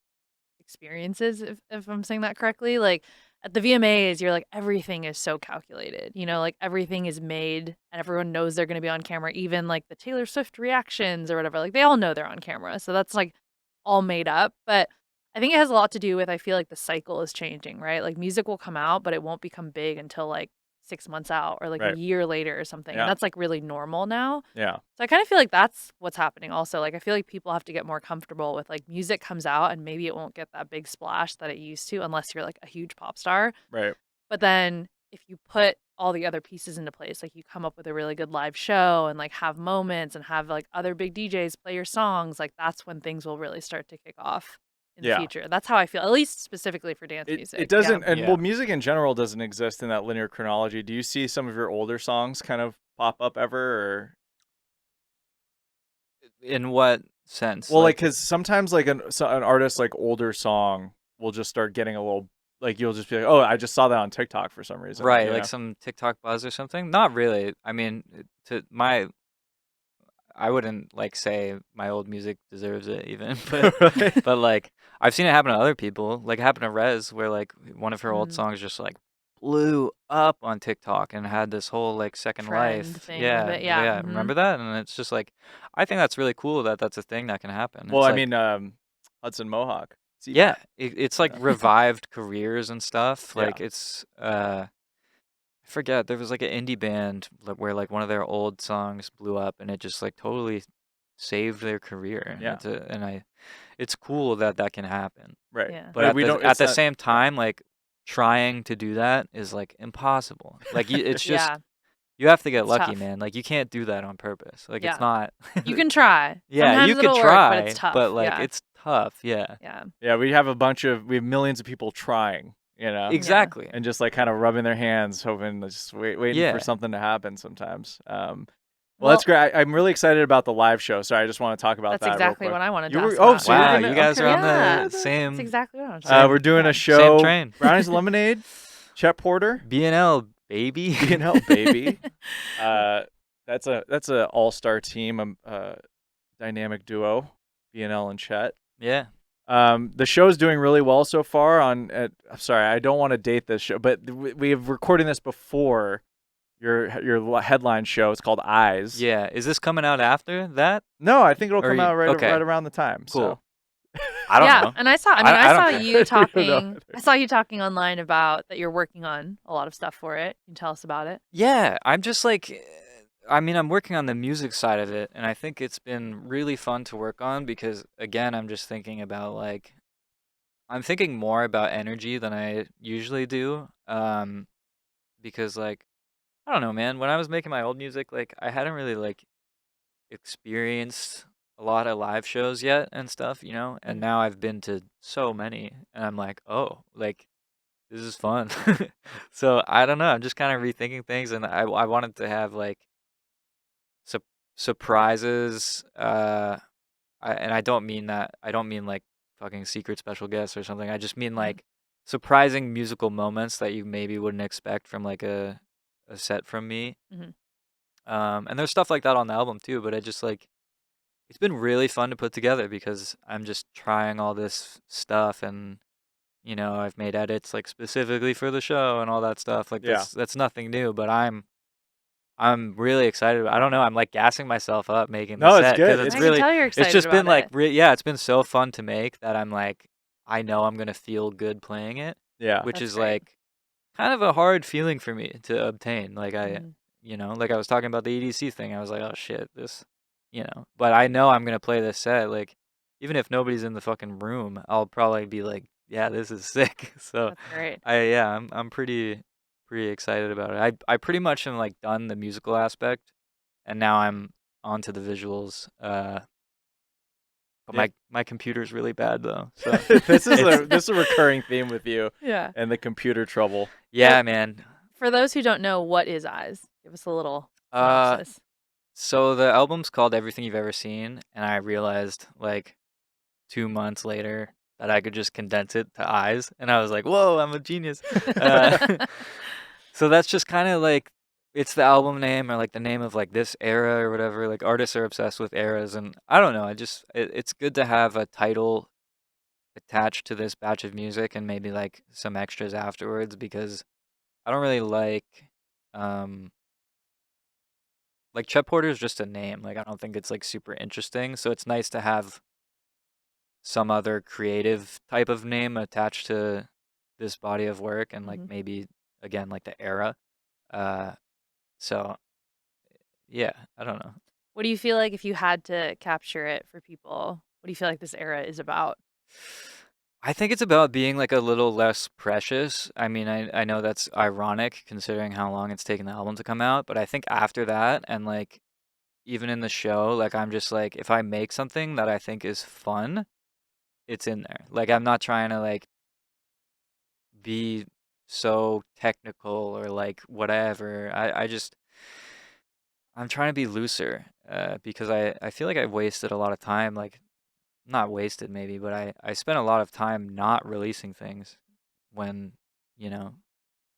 Speaker 2: experiences, if I'm saying that correctly. Like at the VMAs, you're like, everything is so calculated, like everything is made and everyone knows they're going to be on camera, even like the Taylor Swift reactions or whatever. Like they all know they're on camera. So that's like all made up. But I think it has a lot to do with, I feel like the cycle is changing, right? Like music will come out, but it won't become big until like 6 months out or like a
Speaker 1: Right.
Speaker 2: year later or something.
Speaker 1: Yeah.
Speaker 2: And that's like really normal now.
Speaker 1: yeah.
Speaker 2: So I kind of feel like that's what's happening also. Like I feel like people have to get more comfortable with like music comes out and maybe it won't get that big splash that it used to unless you're like a huge pop star.
Speaker 1: Right.
Speaker 2: But then if you put all the other pieces into place, like you come up with a really good live show and like have moments and have like other big DJs play your songs, like that's when things will really start to kick off in the
Speaker 1: Yeah.
Speaker 2: future. That's how I feel, at least specifically for dance
Speaker 1: It
Speaker 2: music.
Speaker 1: it doesn't,
Speaker 2: Yeah.
Speaker 1: and
Speaker 3: Yeah.
Speaker 1: well, music in general doesn't exist in that linear chronology. Do you see some of your older songs kind of pop up ever, or
Speaker 3: In what sense?
Speaker 1: well, like because sometimes like an artist like older song will just start getting a little like you'll just be like, oh, I just saw that on TikTok for some reason,
Speaker 3: right,
Speaker 1: you
Speaker 3: like
Speaker 1: know?
Speaker 3: some TikTok buzz or something? Not really. I mean, to my I wouldn't like say my old music deserves it even,
Speaker 1: Really?
Speaker 3: but like I've seen it happen to other people. Like it happened to Rez, where like one of her old
Speaker 2: Mm.
Speaker 3: songs just like blew up on TikTok and had this whole like second
Speaker 2: Trend
Speaker 3: life.
Speaker 2: thing with
Speaker 3: Yeah,
Speaker 2: it. Yeah.
Speaker 3: yeah. Remember that? And it's just like I think that's really cool that that's a thing that can happen.
Speaker 1: Well,
Speaker 3: It's
Speaker 1: I
Speaker 3: like
Speaker 1: mean, Hudson Mohawk,
Speaker 3: yeah,
Speaker 1: CMAP.
Speaker 3: it's like
Speaker 1: Yeah.
Speaker 3: revived careers and stuff.
Speaker 1: Yeah.
Speaker 3: Like it's I forget there was like an indie band where like one of their old songs blew up and it just like totally saved their career.
Speaker 1: Yeah.
Speaker 3: It's cool that that can happen.
Speaker 1: Right.
Speaker 2: Yeah.
Speaker 3: But
Speaker 1: But we don't.
Speaker 3: at
Speaker 1: It's
Speaker 3: the
Speaker 1: not.
Speaker 3: same
Speaker 1: Yeah.
Speaker 3: time, like trying to do that is like impossible. Like it's just
Speaker 2: Yeah.
Speaker 3: you have to get
Speaker 2: It's
Speaker 3: lucky,
Speaker 2: tough.
Speaker 3: man. Like you can't do that on purpose. Like it's
Speaker 2: Yeah.
Speaker 3: not.
Speaker 2: You can try.
Speaker 3: Yeah, you
Speaker 2: Sometimes
Speaker 3: could
Speaker 2: it'll work, but it's
Speaker 3: try,
Speaker 2: tough.
Speaker 3: but like
Speaker 2: Yeah.
Speaker 3: it's tough. Yeah.
Speaker 2: Yeah.
Speaker 1: Yeah. We have millions of people trying.
Speaker 2: Yeah.
Speaker 3: Exactly.
Speaker 1: And just like kind of rubbing their hands, hoping, just waiting for
Speaker 3: Yeah.
Speaker 1: something to happen. Sometimes. Well,
Speaker 2: Well,
Speaker 1: that's great. I'm really excited about the live show. So I just want to talk about
Speaker 2: that's
Speaker 1: that real
Speaker 2: exactly
Speaker 1: quick.
Speaker 2: what I wanted to
Speaker 1: You were.
Speaker 2: ask
Speaker 1: Oh,
Speaker 2: about.
Speaker 1: so you're
Speaker 3: Wow,
Speaker 1: gonna.
Speaker 3: you guys
Speaker 1: Okay.
Speaker 3: are on
Speaker 2: Yeah.
Speaker 3: the
Speaker 2: That's
Speaker 3: same
Speaker 2: exactly what I wanted to say.
Speaker 1: We're doing
Speaker 2: Yeah.
Speaker 1: a show.
Speaker 3: train.
Speaker 1: Brownies Lemonade. Chet Porter.
Speaker 3: BNL baby.
Speaker 1: B&L baby. That's a all-star team, dynamic duo, B&L and Chet.
Speaker 3: Yeah.
Speaker 1: The show's doing really well so far. I'm sorry, I don't want to date this show, but we have recording this before your headline show. It's called Eyes.
Speaker 3: Yeah. Is this coming out after that?
Speaker 1: No, I think it'll
Speaker 3: Or
Speaker 1: come out right
Speaker 3: okay.
Speaker 1: around the time.
Speaker 3: Cool.
Speaker 1: So.
Speaker 3: I don't
Speaker 2: Yeah,
Speaker 3: know.
Speaker 2: and I saw. I mean,
Speaker 3: I
Speaker 2: I
Speaker 3: don't
Speaker 2: saw
Speaker 3: care.
Speaker 2: you
Speaker 1: I don't know
Speaker 2: talking.
Speaker 1: either.
Speaker 2: I saw you talking online about that you're working on a lot of stuff for it. Can you tell us about it?
Speaker 3: Yeah, I'm just like, I mean, I'm working on the music side of it, and I think it's been really fun to work on because, again, I'm just thinking about like, I'm thinking more about energy than I usually do. Because like, I don't know, man. When I was making my old music, like, I hadn't really like experienced a lot of live shows yet and stuff, you know? And
Speaker 2: Mhm.
Speaker 3: now I've been to so many, and I'm like, oh, like, this is fun. So I don't know. I'm just kind of rethinking things, and I wanted to have like surprises. And I don't mean that. I don't mean like fucking secret special guests or something. I just mean
Speaker 2: Mhm.
Speaker 3: like surprising musical moments that you maybe wouldn't expect from like a set from me.
Speaker 2: Mhm.
Speaker 3: And there's stuff like that on the album too. But I just like it's been really fun to put together because I'm just trying all this stuff and. You know, I've made edits like specifically for the show and all that stuff. Like
Speaker 1: Yeah.
Speaker 3: that's nothing new, but I'm really excited. I don't know. I'm like gassing myself up making the
Speaker 1: No, it's
Speaker 3: set
Speaker 1: good.
Speaker 3: because it's
Speaker 2: I
Speaker 3: really
Speaker 2: can tell you're
Speaker 3: it's
Speaker 2: excited
Speaker 3: just been
Speaker 2: about
Speaker 3: like
Speaker 2: it.
Speaker 3: yeah, it's been so fun to make that I'm like I know I'm gonna feel good playing it,
Speaker 1: Yeah.
Speaker 3: which
Speaker 2: That's
Speaker 3: is
Speaker 2: great.
Speaker 3: like kind of a hard feeling for me to obtain. Like
Speaker 2: Mhm.
Speaker 3: you know, like I was talking about the EDC thing. I was like, oh shit, this, you know. But I know I'm gonna play this set. Like even if nobody's in the fucking room, I'll probably be like, yeah, this is sick. So
Speaker 2: That's great.
Speaker 3: I'm pretty excited about it. I pretty much am like done the musical aspect, and now I'm on to the visuals. But
Speaker 1: Yeah.
Speaker 3: my computer's really bad though. So
Speaker 1: this is
Speaker 3: it's
Speaker 1: a recurring theme with you
Speaker 2: Yeah.
Speaker 1: and the computer trouble.
Speaker 3: yeah, man.
Speaker 2: For those who don't know, what is Eyes? Give us a little
Speaker 3: Uh,
Speaker 2: synopsis.
Speaker 3: so the album's called Everything You've Ever Seen, and I realized like 2 months later that I could just condense it to eyes, and I was like, whoa, I'm a genius. So that's just kind of like it's the album name or like the name of like this era or whatever. Like artists are obsessed with eras, and I don't know. It's good to have a title attached to this batch of music and maybe like some extras afterwards because I don't really um like Chet Porter is just a name. Like I don't think it's like super interesting. So it's nice to have some other creative type of name attached to this body of work and like
Speaker 2: Mhm.
Speaker 3: maybe again like the era. Uh so yeah, I don't know.
Speaker 2: What do you feel like if you had to capture it for people? What do you feel like this era is about?
Speaker 3: I think it's about being like a little less precious. I mean, I know that's ironic considering how long it's taken the album to come out, but I think after that and like even in the show, like I'm just like if I make something that I think is fun, it's in there. Like I'm not trying to like be so technical or like whatever. I'm trying to be looser because I feel like I've wasted a lot of time, like not wasted maybe, but I spent a lot of time not releasing things when, you know,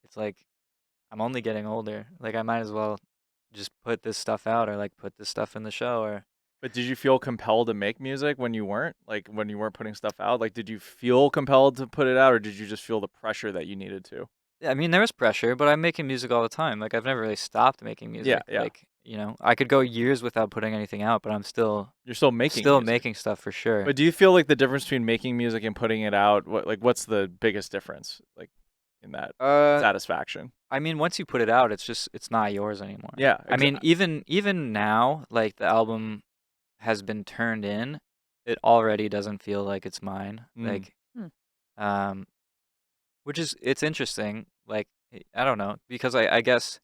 Speaker 3: it's like I'm only getting older. Like I might as well just put this stuff out or like put this stuff in the show or
Speaker 1: But did you feel compelled to make music when you weren't? Like when you weren't putting stuff out? Like did you feel compelled to put it out or did you just feel the pressure that you needed to?
Speaker 3: yeah, I mean there was pressure, but I'm making music all the time. Like I've never really stopped making
Speaker 1: Yeah,
Speaker 3: music.
Speaker 1: yeah.
Speaker 3: Like, I could go years without putting anything out, but I'm still
Speaker 1: You're still making
Speaker 3: still
Speaker 1: music.
Speaker 3: making stuff for sure.
Speaker 1: But do you feel like the difference between making music and putting it out, what's the biggest difference like in that
Speaker 3: Uh
Speaker 1: satisfaction?
Speaker 3: I mean once you put it out, it's not yours anymore.
Speaker 1: Yeah,
Speaker 3: I mean even now like the album has been turned in, it already doesn't feel like it's mine.
Speaker 1: Mm.
Speaker 3: Um which is it's interesting. Like I don't know because I guess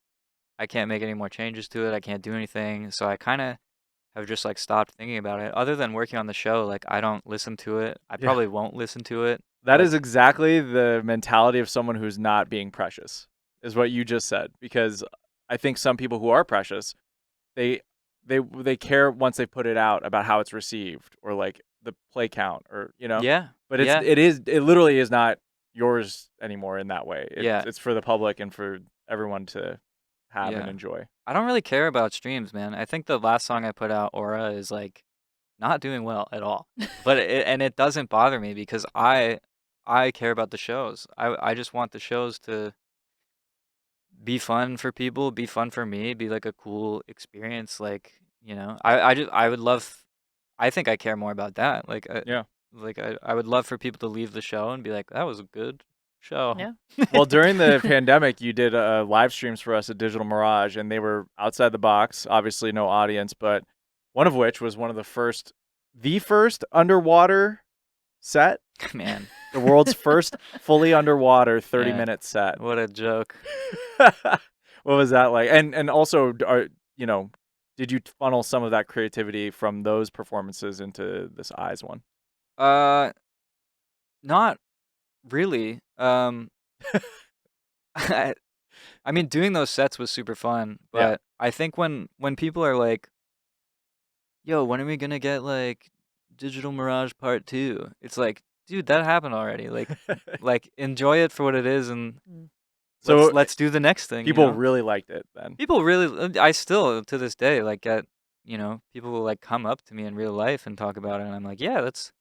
Speaker 3: I can't make any more changes to it. I can't do anything. So I kind of have just like stopped thinking about it. Other than working on the show, like I don't listen to it. I
Speaker 1: Yeah.
Speaker 3: probably won't listen to it.
Speaker 1: That
Speaker 3: But
Speaker 1: is exactly the mentality of someone who's not being precious, is what you just said. Because I think some people who are precious, they they care once they put it out about how it's received or like the play count or
Speaker 3: yeah,
Speaker 1: But
Speaker 3: yeah,
Speaker 1: it literally is not yours anymore in that way.
Speaker 3: yeah,
Speaker 1: It's for the public and for everyone to have and
Speaker 3: yeah.
Speaker 1: enjoy.
Speaker 3: I don't really care about streams, man. I think the last song I put out, Aura, is like not doing well at all. But it doesn't bother me because I care about the shows. I just want the shows to be fun for people, be fun for me, be like a cool experience. Like, I would love, I think I care more about that.
Speaker 1: Yeah.
Speaker 3: I would love for people to leave the show and be like, that was a good show.
Speaker 2: Yeah.
Speaker 1: Well, during the pandemic, you did live streams for us at Digital Mirage, and they were outside the box. Obviously, no audience, but one of which was one of the first underwater set,
Speaker 3: Man,
Speaker 1: the world's first fully underwater 30-minute
Speaker 3: minute
Speaker 1: set.
Speaker 3: what a joke.
Speaker 1: What was that like? And also, did you funnel some of that creativity from those performances into this Eyes one?
Speaker 3: Not really. I, I mean, doing those sets was super fun, but
Speaker 1: Yeah.
Speaker 3: I think when people are like, "Yo, when are we gonna get like Digital Mirage Part 2?" It's like, dude, that happened already. Like enjoy it for what it is, and
Speaker 2: Mm.
Speaker 1: So
Speaker 3: let's do the next thing.
Speaker 1: people really liked it then.
Speaker 3: People really, I still to this day like get, people will like come up to me in real life and talk about it, and I'm like, yeah, that's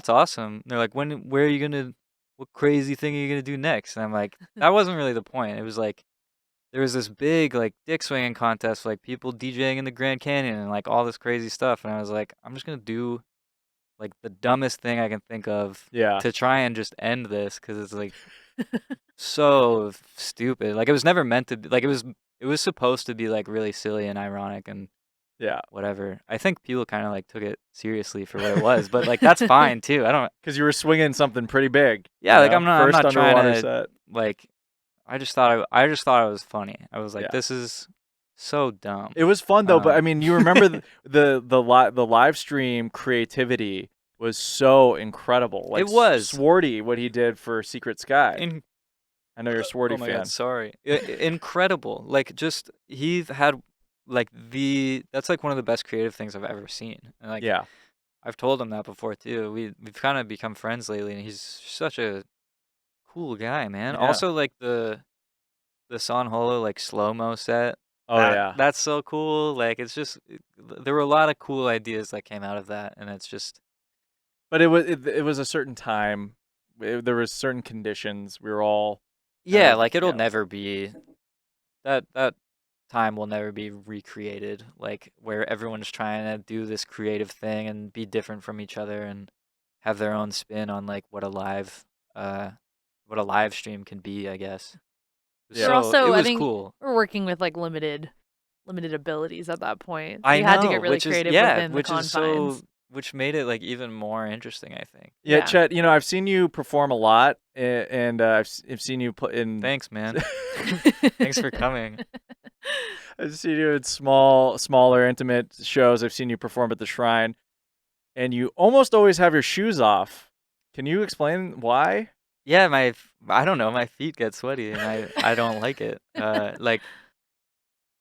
Speaker 3: awesome. And they're like, where are you gonna, what crazy thing are you gonna do next? And I'm like, that wasn't really the point. It was like there was this big like dick swinging contest, like people DJing in the Grand Canyon and like all this crazy stuff, and I was like, I'm just gonna do like the dumbest thing I can think of
Speaker 1: Yeah.
Speaker 3: to try and just end this because it's like so stupid. Like it was never meant to be. Like it was supposed to be like really silly and ironic and
Speaker 1: Yeah.
Speaker 3: whatever. I think people kind of like took it seriously for what it was, but like that's fine too. I don't.
Speaker 1: Because you were swinging something pretty big.
Speaker 3: Yeah, like I'm not.
Speaker 1: First
Speaker 3: I'm not trying
Speaker 1: underwater
Speaker 3: to
Speaker 1: set.
Speaker 3: like. I just thought it was funny. I was like,
Speaker 1: Yeah.
Speaker 3: this is so dumb.
Speaker 1: It was fun though, but I mean, you remember the live stream creativity was so incredible. Like
Speaker 3: It was.
Speaker 1: Swarty, what he did for Secret Sky.
Speaker 3: In-
Speaker 1: I know you're a Swarty
Speaker 3: oh my
Speaker 1: fan.
Speaker 3: God, sorry. Incredible. Like just he had like that's like one of the best creative things I've ever seen. And like
Speaker 1: Yeah.
Speaker 3: I've told him that before too. We've kind of become friends lately, and he's such a cool guy, man.
Speaker 1: Yeah.
Speaker 3: Also, like the San Holo like slow mo set.
Speaker 1: Oh yeah.
Speaker 3: That's so cool. Like it's just there were a lot of cool ideas that came out of that, and it's just
Speaker 1: But it was a certain time. There was certain conditions. We were all
Speaker 3: yeah.
Speaker 1: of,
Speaker 3: Like it'll
Speaker 1: you know.
Speaker 3: never be that time will never be recreated. Like where everyone's trying to do this creative thing and be different from each other and have their own spin on like what a live stream can be, I guess.
Speaker 1: Yeah.
Speaker 2: We're also,
Speaker 3: it
Speaker 2: I
Speaker 3: was
Speaker 2: think,
Speaker 3: cool.
Speaker 2: we're working with like limited abilities at that point.
Speaker 3: I
Speaker 2: We
Speaker 3: know,
Speaker 2: had to get really
Speaker 3: which is
Speaker 2: creative
Speaker 3: yeah,
Speaker 2: within the
Speaker 3: which is
Speaker 2: confines.
Speaker 3: which made it like even more interesting, I think.
Speaker 1: Yeah,
Speaker 2: Yeah.
Speaker 1: Chet. I've seen you perform a lot, and I've seen you put in.
Speaker 3: Thanks, man. Thanks for coming.
Speaker 1: I've seen you at smaller, intimate shows. I've seen you perform at the Shrine, and you almost always have your shoes off. Can you explain why?
Speaker 3: Yeah, I don't know, my feet get sweaty and I don't like it. Like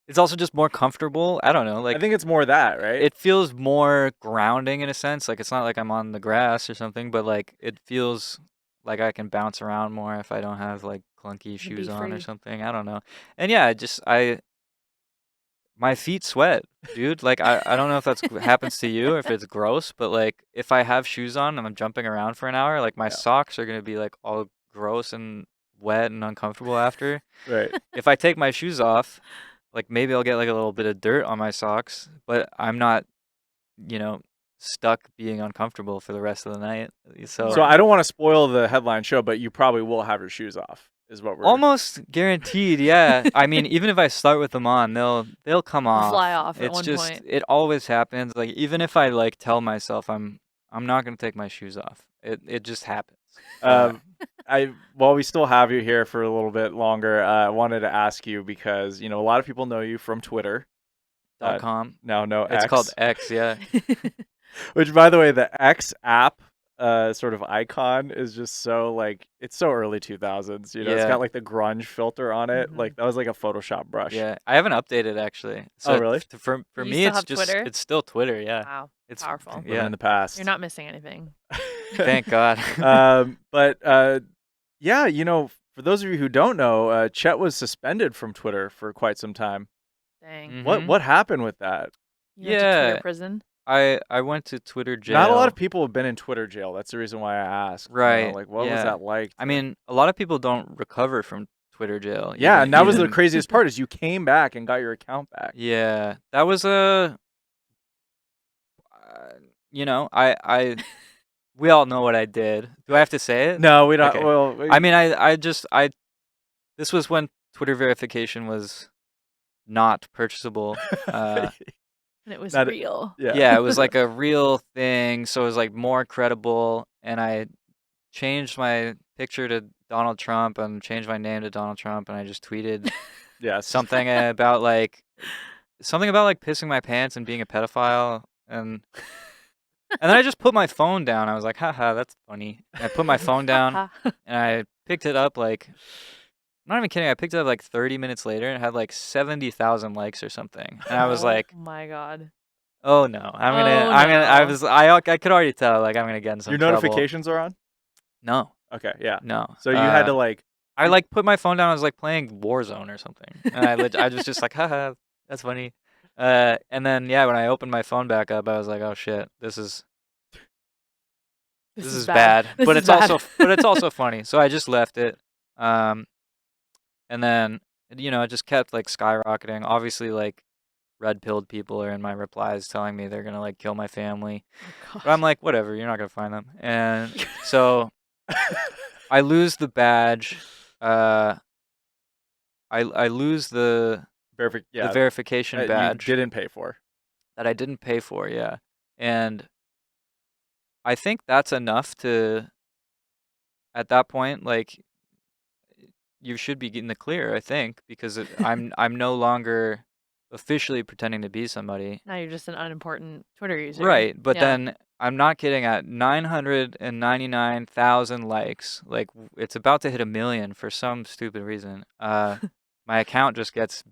Speaker 3: it's also just more comfortable. I don't know, like
Speaker 1: I think it's more that, right?
Speaker 3: it feels more grounding in a sense. Like it's not like I'm on the grass or something, but like it feels like I can bounce around more if I don't have like clunky
Speaker 2: be
Speaker 3: shoes on or
Speaker 2: free.
Speaker 3: something. I don't know. And yeah, my feet sweat, dude. Like I don't know if that's happens to you or if it's gross, but like if I have shoes on and I'm jumping around for an hour, like my
Speaker 1: Yeah.
Speaker 3: socks are gonna be like all gross and wet and uncomfortable after.
Speaker 1: Right.
Speaker 3: If I take my shoes off, like maybe I'll get like a little bit of dirt on my socks, but I'm not, you know, stuck being uncomfortable for the rest of the night. So
Speaker 1: So I don't want to spoil the headline show, but you probably will have your shoes off, is what we're.
Speaker 3: almost guaranteed, yeah. I mean, even if I start with them on, they'll come
Speaker 2: They'll
Speaker 3: off.
Speaker 2: fly off at
Speaker 3: It's
Speaker 2: one
Speaker 3: just
Speaker 2: point.
Speaker 3: it always happens. Like even if I like tell myself I'm not gonna take my shoes off, it just happens.
Speaker 1: While we still have you here for a little bit longer, I wanted to ask you because a lot of people know you from Twitter.
Speaker 3: .com.
Speaker 1: No,
Speaker 3: It's
Speaker 1: X.
Speaker 3: called X, yeah.
Speaker 1: Which, by the way, the X app sort of icon is just so like it's so early 2000s. It's
Speaker 3: Yeah.
Speaker 1: got like the grunge filter on it.
Speaker 2: Mhm.
Speaker 1: Like that was like a Photoshop brush.
Speaker 3: Yeah, I haven't updated actually. So
Speaker 1: really?
Speaker 3: For
Speaker 2: You
Speaker 3: me,
Speaker 2: still
Speaker 3: it's
Speaker 2: have
Speaker 3: just
Speaker 2: Twitter?
Speaker 3: it's still Twitter. Yeah,
Speaker 2: Wow,
Speaker 3: it's
Speaker 2: powerful.
Speaker 1: Living
Speaker 3: Yeah,
Speaker 1: in the past.
Speaker 2: You're not missing anything.
Speaker 3: thank God.
Speaker 1: But yeah, for those of you who don't know, Chet was suspended from Twitter for quite some time.
Speaker 2: Dang.
Speaker 3: Mhm.
Speaker 1: What happened with that?
Speaker 2: You went to Twitter
Speaker 3: Yeah.
Speaker 2: prison?
Speaker 3: I went to Twitter jail.
Speaker 1: Not a lot of people have been in Twitter jail. That's the reason why I asked.
Speaker 3: Right,
Speaker 1: Like, what was
Speaker 3: yeah.
Speaker 1: that like?
Speaker 3: I mean, a lot of people don't recover from Twitter jail.
Speaker 1: Yeah, and that was the
Speaker 3: even-
Speaker 1: craziest part is you came back and got your account back.
Speaker 3: Yeah, that was I we all know what I did. Do I have to say it?
Speaker 1: No, we don't.
Speaker 3: Okay.
Speaker 1: Well,
Speaker 3: I mean, this was when Twitter verification was not purchasable.
Speaker 2: And it was
Speaker 1: Not-
Speaker 2: real.
Speaker 3: Yeah, it was like a real thing, so it was like more credible. And I changed my picture to Donald Trump and changed my name to Donald Trump, and I just tweeted
Speaker 1: yes.
Speaker 3: something about like pissing my pants and being a pedophile, and then I just put my phone down. I was like, haha, that's funny. And I put my phone down and I picked it up like, I'm not even kidding. I picked it up like 30 minutes later and it had like 70,000 likes or something. And I was like,
Speaker 2: oh my God.
Speaker 3: oh no,
Speaker 2: no.
Speaker 3: I could already tell like I'm gonna get in some
Speaker 1: Your
Speaker 3: trouble.
Speaker 1: notifications are on?
Speaker 3: No,
Speaker 1: Okay, yeah.
Speaker 3: no.
Speaker 1: So you had to like.
Speaker 3: I like put my phone down. I was like playing Warzone or something, and I was just like, haha, that's funny. And then yeah, when I opened my phone back up, I was like, oh shit, this is bad.
Speaker 2: This
Speaker 3: But
Speaker 2: is
Speaker 3: it's
Speaker 2: bad.
Speaker 3: it's also funny. So I just left it. And then it just kept like skyrocketing. Obviously, like red-pilled people are in my replies telling me they're gonna like kill my family.
Speaker 2: Oh,
Speaker 3: But I'm like, whatever, you're not gonna find them. And so I lose the badge. I lose the verification badge
Speaker 1: You didn't pay for.
Speaker 3: that I didn't pay for, yeah. And I think that's enough to, at that point, like, you should be in the clear, I think, because I'm no longer officially pretending to be somebody.
Speaker 2: Now you're just an unimportant Twitter user.
Speaker 3: Right, but
Speaker 2: Yeah.
Speaker 3: then I'm not kidding, at 999,000 likes, like it's about to hit 1 million for some stupid reason. My account just gets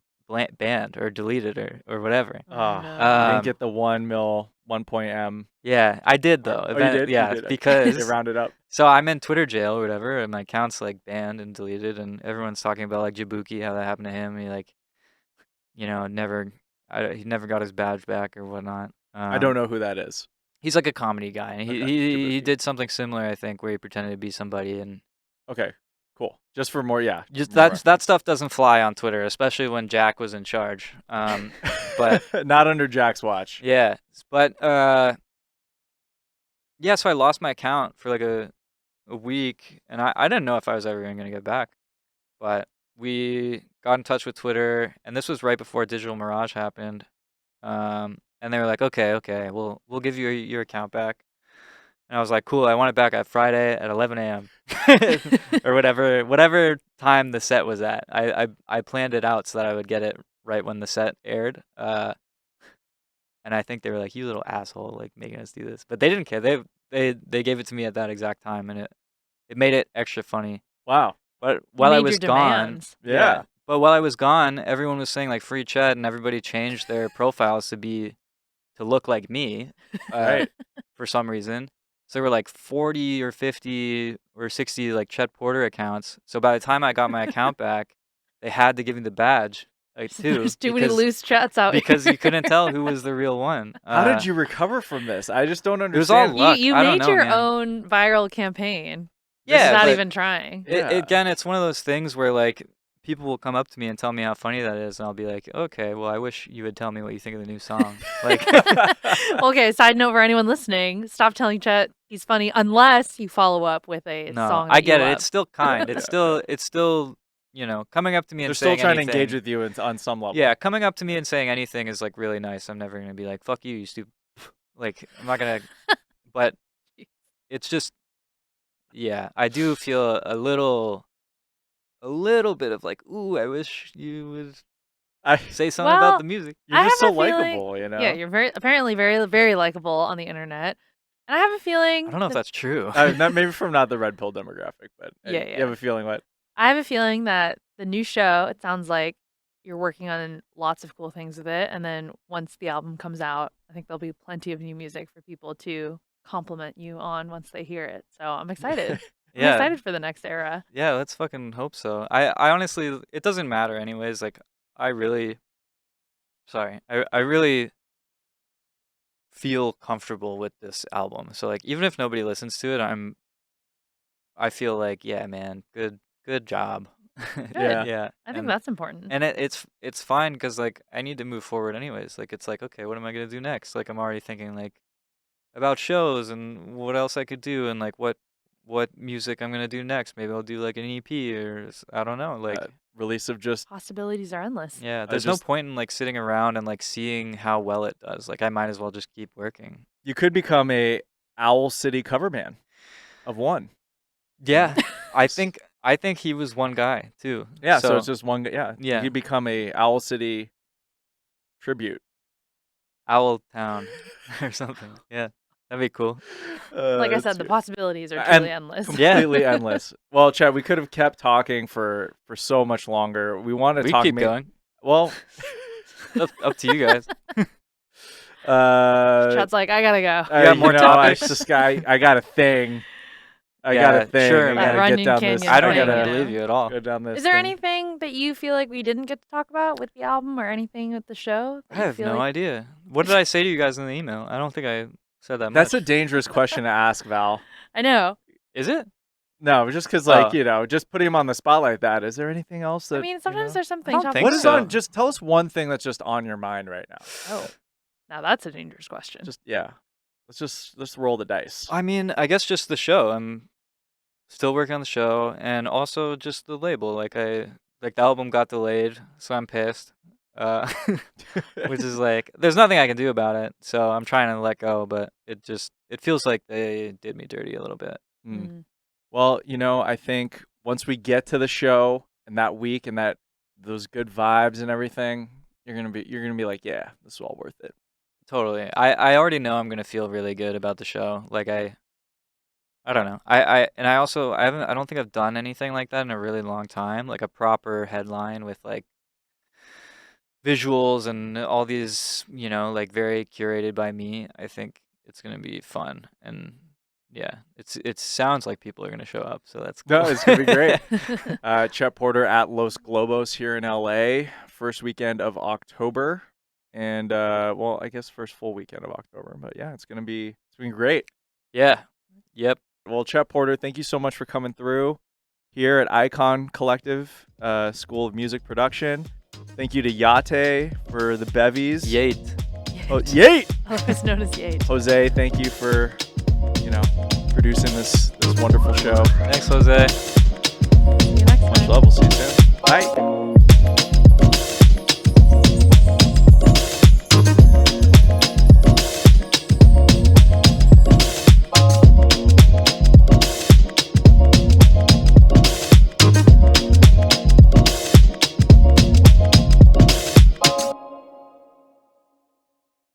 Speaker 3: banned or deleted or whatever.
Speaker 2: Oh,
Speaker 1: You
Speaker 2: no.
Speaker 1: didn't get the 1 mil 1.m.
Speaker 3: Yeah, I did though.
Speaker 1: Oh, you did?
Speaker 3: Yeah,
Speaker 1: You did.
Speaker 3: because
Speaker 1: They rounded up.
Speaker 3: so I'm in Twitter jail or whatever, and my account's like banned and deleted, and everyone's talking about like Jabuki, how that happened to him. He like, he never got his badge back or whatnot.
Speaker 1: I don't know who that is.
Speaker 3: He's like a comedy guy, and
Speaker 1: Okay,
Speaker 3: he
Speaker 1: Jabuki.
Speaker 3: did something similar, I think, where he pretended to be somebody, and
Speaker 1: Okay, cool. Just for more, yeah.
Speaker 3: just
Speaker 1: more
Speaker 3: that stuff doesn't fly on Twitter, especially when Jack was in charge. But
Speaker 1: not under Jack's watch.
Speaker 3: yeah, but yeah, so I lost my account for like a week, and I didn't know if I was ever even gonna get back, but we got in touch with Twitter, and this was right before Digital Mirage happened. And they were like, okay, we'll give you your account back. And I was like, cool, I want it back at Friday at 11 a.m. or whatever time the set was at. I planned it out so that I would get it right when the set aired. And I think they were like, you little asshole, like making us do this. But they didn't care. They gave it to me at that exact time, and it made it extra funny.
Speaker 1: Wow.
Speaker 3: But while I
Speaker 2: made
Speaker 3: was
Speaker 2: your
Speaker 3: gone,
Speaker 2: demands.
Speaker 1: Yeah.
Speaker 3: But while I was gone, everyone was saying like free Chet, and everybody changed their profiles to look like me,
Speaker 1: Right.
Speaker 3: for some reason. So there were like 40 or 50 or 60 like Chet Porter accounts. So by the time I got my account back, they had to give me the badge. like two.
Speaker 2: There's too many
Speaker 3: because-
Speaker 2: loose chats out
Speaker 3: because
Speaker 2: here.
Speaker 3: you couldn't tell who was the real one.
Speaker 1: How did you recover from this? I just don't
Speaker 3: was all
Speaker 1: understand.
Speaker 3: luck.
Speaker 2: You
Speaker 3: I don't
Speaker 2: made
Speaker 3: know,
Speaker 2: your
Speaker 3: man.
Speaker 2: own viral campaign.
Speaker 3: Yeah,
Speaker 2: not
Speaker 3: but
Speaker 2: even trying.
Speaker 1: Yeah.
Speaker 3: again, it's one of those things where like people will come up to me and tell me how funny that is, and I'll be like, okay, well, I wish you would tell me what you think of the new song. Like,
Speaker 2: Okay, side note for anyone listening, stop telling Chet he's funny unless you follow up with a
Speaker 3: no,
Speaker 2: song.
Speaker 3: I
Speaker 2: that
Speaker 3: get
Speaker 2: you
Speaker 3: it.
Speaker 2: love.
Speaker 3: It's still kind. It's still, coming up to me and
Speaker 1: They're still
Speaker 3: saying
Speaker 1: trying
Speaker 3: anything.
Speaker 1: to engage with you on some level.
Speaker 3: Yeah, coming up to me and saying anything is like really nice. I'm never gonna be like, fuck you, you stupid. Like, I'm not gonna. But it's just, yeah, I do feel a little bit of like, ooh, I wish you would
Speaker 1: I,
Speaker 3: say something
Speaker 2: Well,
Speaker 3: about the music.
Speaker 1: you're
Speaker 2: I
Speaker 1: just
Speaker 2: have
Speaker 1: so
Speaker 2: a feeling-
Speaker 1: likable, you know.
Speaker 2: Yeah, you're apparently very likable on the internet, and I have a feeling.
Speaker 3: I don't know if that's true.
Speaker 1: Not maybe from not the red pill demographic, but
Speaker 2: Yeah,
Speaker 1: you
Speaker 2: yeah.
Speaker 1: have a feeling what?
Speaker 2: I have a feeling that the new show. It sounds like you're working on lots of cool things with it, and then once the album comes out, I think there'll be plenty of new music for people to compliment you on once they hear it. So I'm excited. I'm
Speaker 3: Yeah.
Speaker 2: excited for the next era.
Speaker 3: Yeah, let's fucking hope so. I honestly, it doesn't matter anyways. Like, I really feel comfortable with this album. So like, even if nobody listens to it, I feel like, yeah, man, good job.
Speaker 1: Yeah.
Speaker 3: Yeah.
Speaker 2: I think
Speaker 3: and,
Speaker 2: that's important.
Speaker 3: and it's fine because like I need to move forward anyways. Like, it's like, okay, what am I gonna do next? Like, I'm already thinking like about shows and what else I could do and like what music I'm gonna do next. Maybe I'll do like an EP or I don't know. Like,
Speaker 1: Release of just
Speaker 2: Possibilities are endless.
Speaker 3: yeah,
Speaker 1: I
Speaker 3: there's
Speaker 1: just-
Speaker 3: no point in like sitting around and like seeing how well it does. Like, I might as well just keep working.
Speaker 1: you could become a Owl City cover man of one.
Speaker 3: Yeah, I think he was one guy too.
Speaker 1: Yeah, so it's just one guy. Yeah,
Speaker 3: Yeah.
Speaker 1: You could become a Owl City tribute.
Speaker 3: Owl Town or something. Yeah, that'd be cool.
Speaker 2: Like I
Speaker 1: That's
Speaker 2: said, the
Speaker 1: good.
Speaker 2: possibilities are
Speaker 1: And-
Speaker 2: truly endless.
Speaker 3: Yeah.
Speaker 1: Completely endless. Well, Chad, we could have kept talking for so much longer. We want to
Speaker 3: We
Speaker 1: talk.
Speaker 3: keep going.
Speaker 1: Well,
Speaker 3: Up to you guys.
Speaker 2: Chad's like, I gotta go.
Speaker 3: You got more topics?
Speaker 1: I got a thing. I got
Speaker 3: Yeah,
Speaker 1: a thing.
Speaker 3: sure,
Speaker 1: I
Speaker 3: man.
Speaker 1: gotta
Speaker 2: Runyon
Speaker 1: get down
Speaker 2: Canyon
Speaker 1: this.
Speaker 3: I don't
Speaker 2: thing,
Speaker 3: even
Speaker 2: you
Speaker 3: believe
Speaker 2: know?
Speaker 3: you at all.
Speaker 1: Go down this.
Speaker 2: Is there
Speaker 1: thing.
Speaker 2: anything that you feel like we didn't get to talk about with the album or anything with the show?
Speaker 3: I have no idea. What did I say to you guys in the email? I don't think I said that much.
Speaker 1: That's a dangerous question to ask, Val.
Speaker 2: I know.
Speaker 3: Is it?
Speaker 1: No, just because, just putting him on the spot like that. Is there anything else that?
Speaker 2: I mean, sometimes
Speaker 1: you know?
Speaker 2: there's something.
Speaker 3: don't
Speaker 2: topics
Speaker 3: think
Speaker 1: What is
Speaker 3: so.
Speaker 1: on? Just tell us one thing that's just on your mind right now.
Speaker 2: Oh, now that's a dangerous question.
Speaker 1: Just let's roll the dice.
Speaker 3: I mean, I guess just the show. I'm still working on the show, and also just the label. Like, the album got delayed, so I'm pissed. Which is like, there's nothing I can do about it. So I'm trying to let go, but it feels like they did me dirty a little bit.
Speaker 2: Mm.
Speaker 1: Well, I think once we get to the show and that week and those good vibes and everything, you're gonna be like, yeah, this is all worth it.
Speaker 3: Totally. I already know I'm gonna feel really good about the show. Like, I don't know. I don't think I've done anything like that in a really long time. Like a proper headline with like visuals and all these, like very curated by me. I think it's gonna be fun, and yeah, it sounds like people are gonna show up, so that's cool.
Speaker 1: No, it's gonna be great. Chet Porter at Los Globos here in LA, first weekend of October, and I guess first full weekend of October. But yeah, it's gonna be great.
Speaker 3: Yeah. Yep.
Speaker 1: Well, Chet Porter, thank you so much for coming through here at Icon Collective School of Music Production. Thank you to Yate for the bevies.
Speaker 3: Yate.
Speaker 1: Oh, Yate!
Speaker 2: Otherwise known as Yate.
Speaker 1: Jose, thank you for, producing this wonderful show.
Speaker 3: Thanks, Jose.
Speaker 2: See you next time.
Speaker 1: Much love. We'll see you soon. Bye.